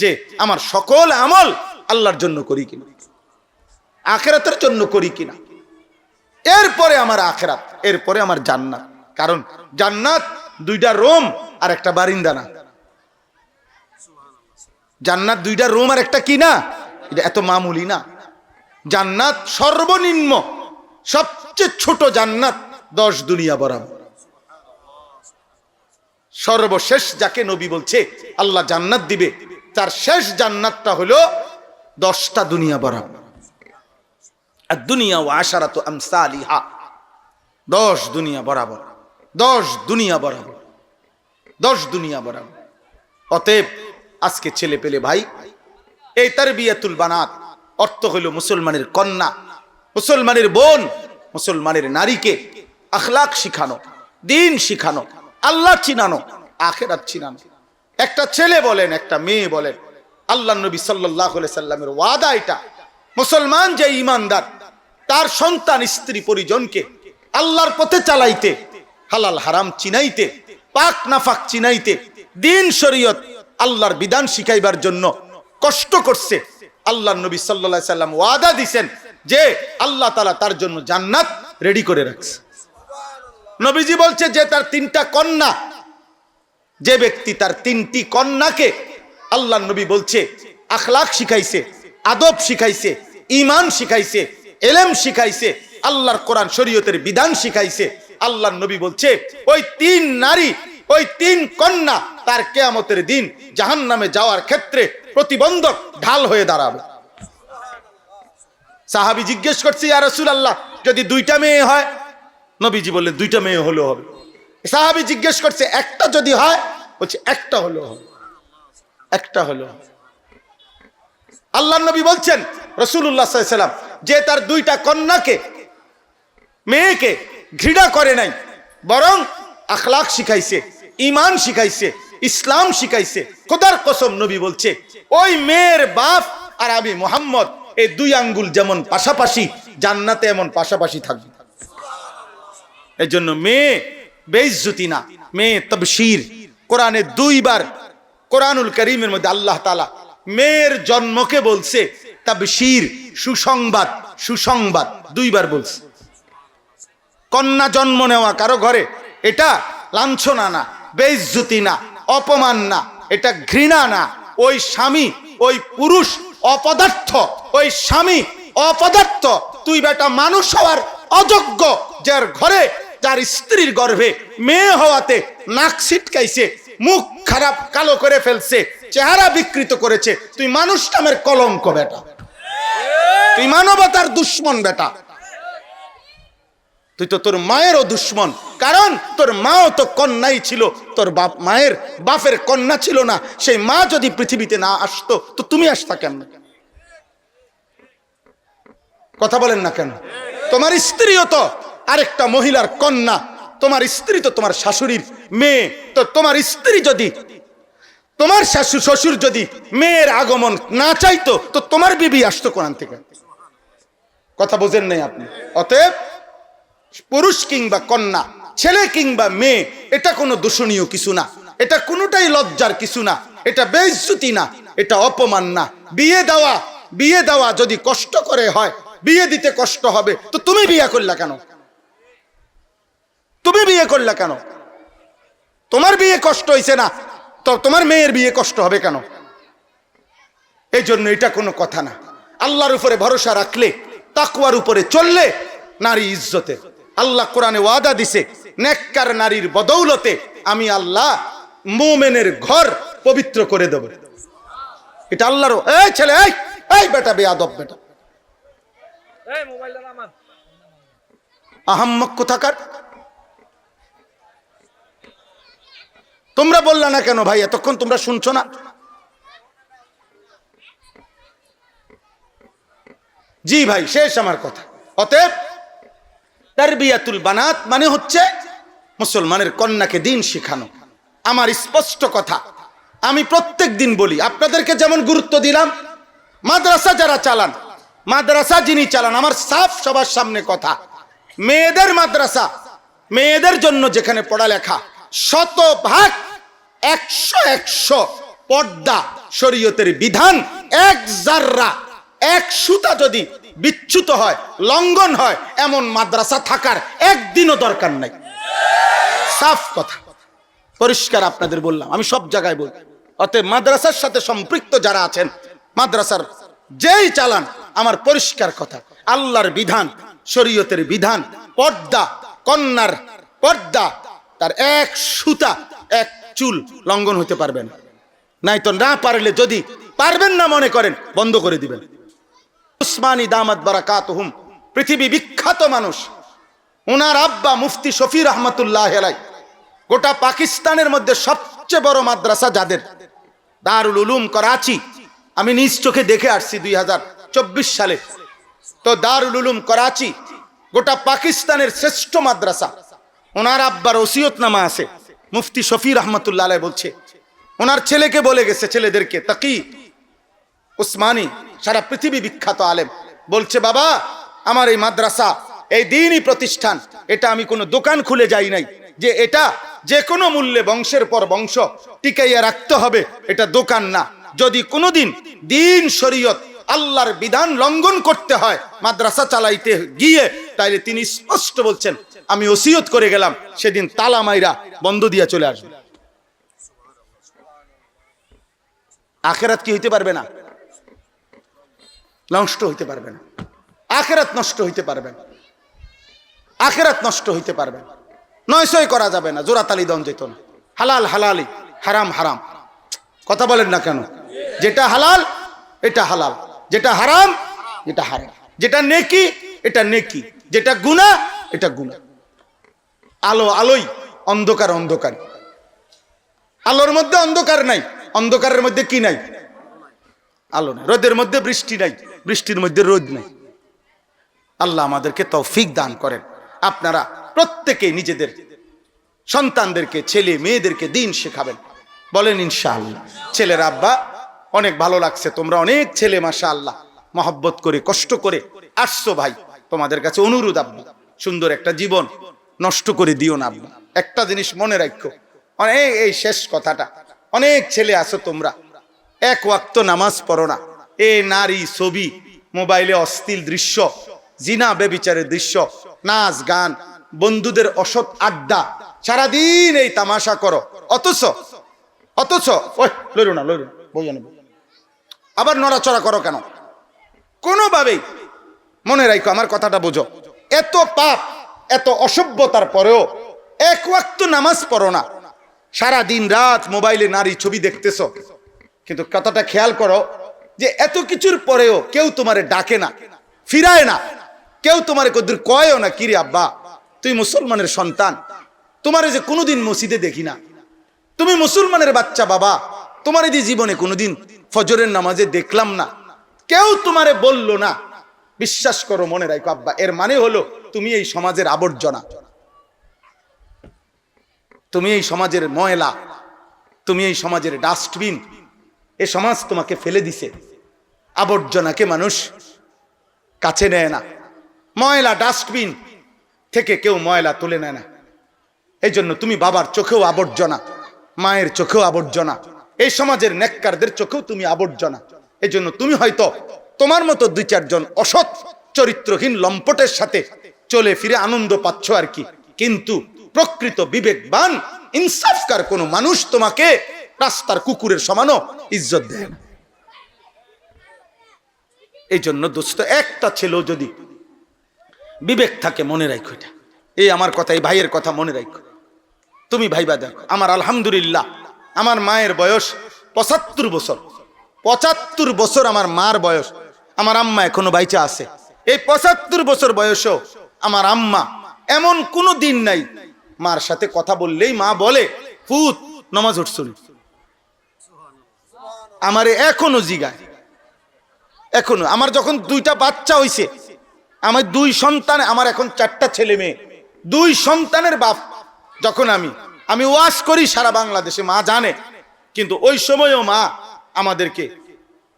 যে আমার সকল আমল আল্লাহর জন্য করি কিনা, আখিরাতের জন্য করি কিনা। এরপরে আমার আখিরাত, এরপরে আমার জান্নাত। কারণ জান্নাত দুইটা রুম আর একটা বারিন্দা না। জান্নাত দুইটা রুম আর একটা কি না, এটা এত মামুলি না। জান্নাত সর্বনিম্ন সবচেয়ে ছোট জান্নাত 10 দুনিয়া বরাবর। সর্বশেষ যাকে নবী বলছে আল্লাহ জান্নাত দিবে, তার শেষ জান্নাতটা হলো 10টা দুনিয়া বরাবর। আর দুনিয়া ও আশারাতু আমসালিহা, 10 দুনিয়া বরাবর, 10 দুনিয়া বরাবর, 10 দুনিয়া বরাবর। অতএব আজকে ছেলে পেলে ভাই, এই তারবিয়াতুল বানাত অর্থ হলো মুসলমানের কন্যা, মুসলমানের বোন, মুসলমানের নারীকে আখলাক শিখানো, দিন শিখানো, আল্লাহ চিনানো, আখিরাত চিনানো। একটা ছেলে বলেন, একটা মেয়ে বলেন, আল্লাহ নবী সাল্লাল্লাহু আলাইহি সাল্লামের ওয়াদা এটা, মুসলমান যে ঈমানদার তার সন্তান স্ত্রী পরিজনকে আল্লাহর পথে চালাইতে, হালাল হারাম চিনাইতে, পাক নাফাক চিনাইতে, দিন শরীয়ত আল্লাহর বিধান শিখাইবার জন্য কষ্ট করছে। আল্লাহ নবী সাল্লাল্লাহু আলাইহি সাল্লাম ওয়াদা দিবেন যে আল্লাহ তাআলা তার জন্য জান্নাত রেডি করে রাখছে। নবীজি বলছে যে তার 3টা কন্যা, যে ব্যক্তি তার 3টি কন্যাকে আল্লাহ নবী বলছে আখলাক শিখাইছে, আদব শিখাইছে, ঈমান শিখাইছে, ইলম শিখাইছে, আল্লাহর কোরআন শরীয়তের বিধান শিখাইছে, আল্লাহ নবী বলছে ওই 3 নারী, ওই 3 কন্যা তার কিয়ামতের দিন জাহান্নামে যাওয়ার ক্ষেত্রে প্রতিবন্ধক ঢাল হয়ে দাঁড়াবে। সাহাবী জিজ্ঞেস করছে, ইয়া রাসূলুল্লাহ যদি 2টা মেয়ে হয়? নবীজি বললেন 2টা মেয়ে হলেও হবে। সাহাবী জিজ্ঞেস করছে একটা যদি হয়? বলছে একটা হলেও হবে, একটা হলেও হবে। আল্লাহর নবী বলছেন রাসূলুল্লাহ সাল্লাল্লাহু আলাইহি ওয়াসাল্লাম যে তার 2টা কন্যাকে, মেয়েকে ঘৃণা করে নাই, বরং আখলাক শিখাইছে, ঈমান শিখাইছে, ইসলাম শিখাইছে। খোদার কসম নবী বলছে ওই মেয়ের বাপ আর আমি মুহাম্মদ এই 2 আঙ্গুল যেমন পাশাপাশি, জান্নাতে এমন পাশাপাশি থাকবে। এই জন্য মেয়ে বেইজ্জতি না, মেয়ে তাবশীর। কোরআনে 2 বার, কোরআনুল কারীমের মধ্যে আল্লাহ তাআলা মেয়ের জন্মকে বলছে তাবশীর, সুসংবাদ, সুসংবাদ 2 বার বলছে। কন্যা জন্ম নেওয়া কারো ঘরে এটা লাঞ্ছনা না, বেইজ্জতি না, অপমান না, এটা ঘৃণা না। ওই স্বামী, ওই পুরুষ অপদার্থ, ওই স্বামী অপদার্থ। তুই বেটা মানুষ হওয়ার অযোগ্য, যার ঘরে, যার স্ত্রীর গর্ভে মেয়ে হওয়াতে নাক ছিটকাইছে, মুখ খারাপ কালো করে ফেলছে, চেহারা বিকৃত করেছে, তুই মানুষ নামের কলঙ্ক বেটা, তুই মানবতার দুশ্মন বেটা, তুই তো তোর মায়েরও দুশ্মন। কারণ তোর মাও তো কন্যাই ছিল, তোর বাপ মায়ের বাপের কন্যা ছিল না। সেই মা যদি পৃথিবীতে না আসতো তো তুমি আসতা কেন? কথা বলেন না কেন? তোমার স্ত্রীও তো আরেকটা মহিলার কন্যা, তোমার স্ত্রী তো তোমার শাশুড়ির মেয়ে। তো তোমার স্ত্রী যদি, তোমার শাশুড় শ্বশুর যদি মেয়ের আগমন না চাইতো তো তোমার বিবি আসতো কোরআন থেকে? কথা বোঝেন নাই আপনি? অতএব পুরুষ কিংবা কন্যা, ছেলে কিংবা মেয়ে, এটা কোনো দূষণীয় কিছু না, এটা কোনোটাই লজ্জার কিছু না, এটা বেইজ্জতি না, এটা অপমান না। বিয়ে দেওয়া যদি কষ্ট করে হয়, বিয়ে দিতে কষ্ট হবে, তো তুমি বিয়ে করলা কেন? তুমি বিয়ে করলা কেন? তোমার বিয়ে কষ্ট হয়েছে না, তো তোমার মেয়ের বিয়ে কষ্ট হবে কেন? এই জন্য এটা কোনো কথা না। আল্লাহর উপরে ভরসা রাখলে, তাকওয়ার উপরে চললে নারী ইজ্জতে। আল্লাহ কোরআনে ওয়াদা দিছে, নেককার নারীর বদৌলতে আমি আল্লাহ মুমিনের ঘর পবিত্র করে দেব। এটা আল্লাহর। এই ছেলে, এই বেটা বেয়াদব বেটা, এই মোবাইলটা নামান, আহাম্মক কোথাকার। তোমরা বললা না কেন ভাই? এতক্ষণ তোমরা শুনছো না? জি ভাই, শেষ আমার কথা। অতএব তারবিয়াতুল বানাত মানে হচ্ছে মুসলমানের কন্যাকে দিন শেখানো। আমার স্পষ্ট কথা, আমি প্রত্যেক দিন বলি, আপনাদেরকে যেমন গুরুত্ব দিলাম, মাদ্রাসা যারা চালান, মাদ্রাসা যিনি চালান, আমার সাফ সবার সামনে কথা, মেয়েদের মাদ্রাসা, মেয়েদের জন্য যেখানে পড়ালেখা, 100% 100 পর্দা শরীয়তের বিধান, এক জাররা এক সুতা যদি বিচ্যুত হয়, লঙ্ঘন হয়, এমন মাদ্রাসা থাকার একদিনও দরকার নাই। সাফ কথা, পরিষ্কার আপনাদের বললাম, আমি সব জায়গায় বলি। অতএব মাদ্রাসার সাথে সম্পৃক্ত যারা আছেন, মাদ্রাসার যেই চালান, আমার পরিষ্কার কথা, আল্লাহর বিধান, শরীয়তের বিধান, পর্দা, কন্যার পর্দা, তার এক সুতা এক চুল লঙ্ঘন হতে পারবেন নাই। তো না পারলে, যদি পারবেন না মনে করেন, বন্ধ করে দিবেন। উসমানী দামাত বারাকাতুহুম, পৃথিবী বিখ্যাত মানুষ, ওনার আব্বা মুফতি শফি রহমতুল্লাহ আলাইহি, গোটা পাকিস্তানের মধ্যে সবচেয়ে বড় মাদ্রাসা যাদের, দারুল উলুম করাচি, আমি নিজ চোখে দেখে আসছি 2024 সালে। তো দারুল উলুম করাচি গোটা পাকিস্তানের শ্রেষ্ঠ মাদ্রাসা। ওনার আব্বার ওসিয়তনামা আছে, মুফতি শফি রহমতুল্লাহ আলাইহি বলছে, ওনার ছেলেকে বলে গেছে, ছেলেদেরকে, তাকি উসমানী, সারা পৃথিবী বিখ্যাত আলেম, বলছে, বাবা আমার এই মাদ্রাসা, এই দ্বীনি প্রতিষ্ঠান, এটা আমি কোনো দোকান খুলে যাই নাই যে এটা যে কোনো মূল্যে বংশের পর বংশ টিকাইয়া রাখতে হবে, এটা দোকান না। যদি কোনোদিন দ্বীন শরীয়ত আল্লাহর বিধান লঙ্ঘন করতে হয় মাদ্রাসা চালাইতে গিয়ে, তাইলে তিনি স্পষ্ট বলছেন, আমি ওসিয়ত করে গেলাম, সেদিন তালা মাইরা বন্ধ দিয়া চলে আসবে। আখিরাত কি হইতে পারবে না? নষ্ট হইতে পারবে না। আখিরাত নষ্ট হইতে পারবে না। আখিরাত নষ্ট হইতে পারবে না। নয়সই করা যাবে না, জোড়াতালি দন যেত না। হালাল হালালি, হারাম হারাম। কথা বলেন না কেন? যেটা হালাল এটা হালাল, যেটা হারাম এটা হারাম, যেটা নেকি এটা নেকি, যেটা গুনাহ এটা গুনাহ। আলো আলোই, অন্ধকার অন্ধকার। আলোর মধ্যে অন্ধকার নাই, অন্ধকারের মধ্যে কি নাই? আলো নাই। রোদের মধ্যে বৃষ্টি নাই, বৃষ্টির মধ্যে রোদ নাই। আল্লাহ আমাদেরকে তৌফিক দান করেন। আপনারা প্রত্যেকেই নিজেদের সন্তানদেরকে, ছেলে মেয়েদেরকে দিন শেখাবেন, বলেন ইনশাআল্লাহ। ছেলের আব্বা, অনেক ভালো লাগছে, তোমরা অনেক ছেলে মাশাআল্লাহ মহব্বত করে কষ্ট করে আসছো ভাই, তোমাদের কাছে অনুরোধ আব্বা, সুন্দর একটা জীবন নষ্ট করে দিও না আব্বা। একটা জিনিস মনে রাখো, অনেক, এই শেষ কথাটা, অনেক ছেলে আছো তোমরা এক ওয়াক্ত নামাজ পড়ো না, এই নারী ছবি, মোবাইলে অশ্লীল দৃশ্য, জিনা বেবিচারের দৃশ্য, নাচ গান, বন্ধুদের অসৎ আড্ডা, সারাদিন এই তামাশা করো। অথচ ওই লইরো না, লইরো বোঝা নেব, আবার নড়াচড়া করো কেন? কোনোভাবেই মনে রাখো, আমার কথাটা বোঝো, এত পাপ, এত অসভ্যতার পরেও এক ওয়াক্ত নামাজ পড়ো না, সারা দিন রাত মোবাইলে নারী ছবি দেখতেছো। কিন্তু কথাটা খেয়াল করো যে এত কিছুর পরেও কেউ তোমারে ডাকে না, ফিরায় না, কেউ তোমারে কদ্দুর কয়ও না, কিরে আব্বা তুই মুসলমানের সন্তান, তোমারে যে কোনোদিন মসজিদে দেখি না, তুমি মুসলমানের বাচ্চা বাবা, তোমারে যে জীবনে কোনোদিন ফজরের নামাজে দেখলাম না, কেউ তোমারে বললো না। বিশ্বাস করো, মনে রাখো আব্বা, এর মানে হলো তুমি এই সমাজের আবর্জনা, তুমি এই সমাজের ময়লা, তুমি এই সমাজের ডাস্টবিন। এ সমাজ তোমাকে ফেলে দিছে, আবর্জনাকে মানুষ কাছে নেয় না, ময়লা ডাস্টবিন থেকে কেউ ময়লা তুলে নেয় না। এই জন্য তুমি বাবার চোখেও আবর্জনা, মায়ের চোখেও আবর্জনা, এই সমাজের নেককারদের চোখেও তুমি আবর্জনা। এই জন্য তুমি হয়তো তোমার মতো 2-4 জন অসৎ চরিত্রহীন লম্পটের সাথে চলে ফিরে আনন্দ পাচ্ছ আর কি, কিন্তু প্রকৃত বিবেকবান ইনসাফকার কোনো মানুষ তোমাকে রাস্তার কুকুরের সমানও ইজ্জত দেয় না। এই জন্য দোস্ত, একটা ছেলেও যদি বিবেক থাকে, মনে রাখো এটা, এই আমার কথা, এই ভাইয়ের কথা মনে রাখো। তুমি ভাইবা দেখো, আমার আলহামদুলিল্লাহ আমার মায়ের বয়স 75 বছর, 75 বছর আমার মার বয়স, আমার আম্মা এখনো বাইচা আছে। এই 75 বছর বয়সেও আমার আম্মা এমন কোনো দিন নাই মার সাথে কথা বললেই মা বলে ফুত নামাজ উঠছুন। আমারে এখনো জিগায়, এখনো। আমার যখন 2টা বাচ্চা হইছে, আমার 2 সন্তান, আমার এখন 4টা ছেলে মেয়ে, 2 সন্তানের বাপ যখন আমি ওয়াজ করি সারা বাংলাদেশে, মা জানে। কিন্তু ওই সময়ও মা আমাদেরকে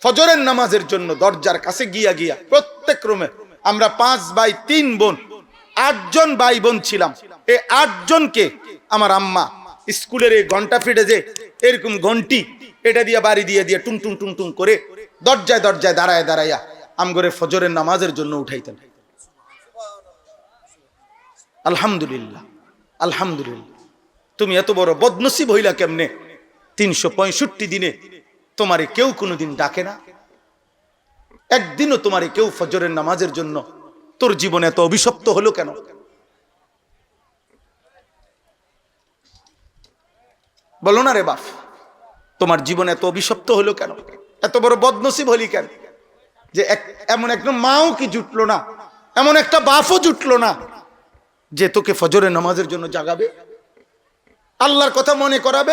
ফজরের নামাজের জন্য দরজার কাছে গিয়া গিয়া প্রত্যেক রুমে, আমরা 5 ভাই 3 বোন, 8 জন ভাই বোন ছিলাম। এই 8 জনকে আমার আম্মা স্কুলের এই ঘন্টা ফিটে যে এরকম ঘন্টি, এটা দিয়ে বাড়ি দিয়ে দিয়ে টুং টুং টুং টুং করে দরজায় দরজায় দাঁড়ায় দাঁড়াইয়া আমগরে ফজরের নামাজের জন্য উঠাইতেন। আলহামদুলিল্লাহ, আলহামদুলিল্লাহ। তুমি এত বড় বদনসিব হইলা কেমনে? 365 দিনে তোমারে কেউ কোনোদিন ডাকে না, একদিনও তোমারে কেউ ফজরের নামাজের জন্য, তোর জীবনে এত অভিশপ্ত হলো কেন? বলো না রে বাপ, তোমার জীবনে এত অভিশপ্ত হলো কেন? এত বড় বদনসিব হলি কেন যে এমন একটা মাও কি জুটলো না, এমন একটা বাপও জুটলো না যে তোকে ফজরের নামাজের জন্য জাগাবে, আল্লাহর কথা মনে করাবে?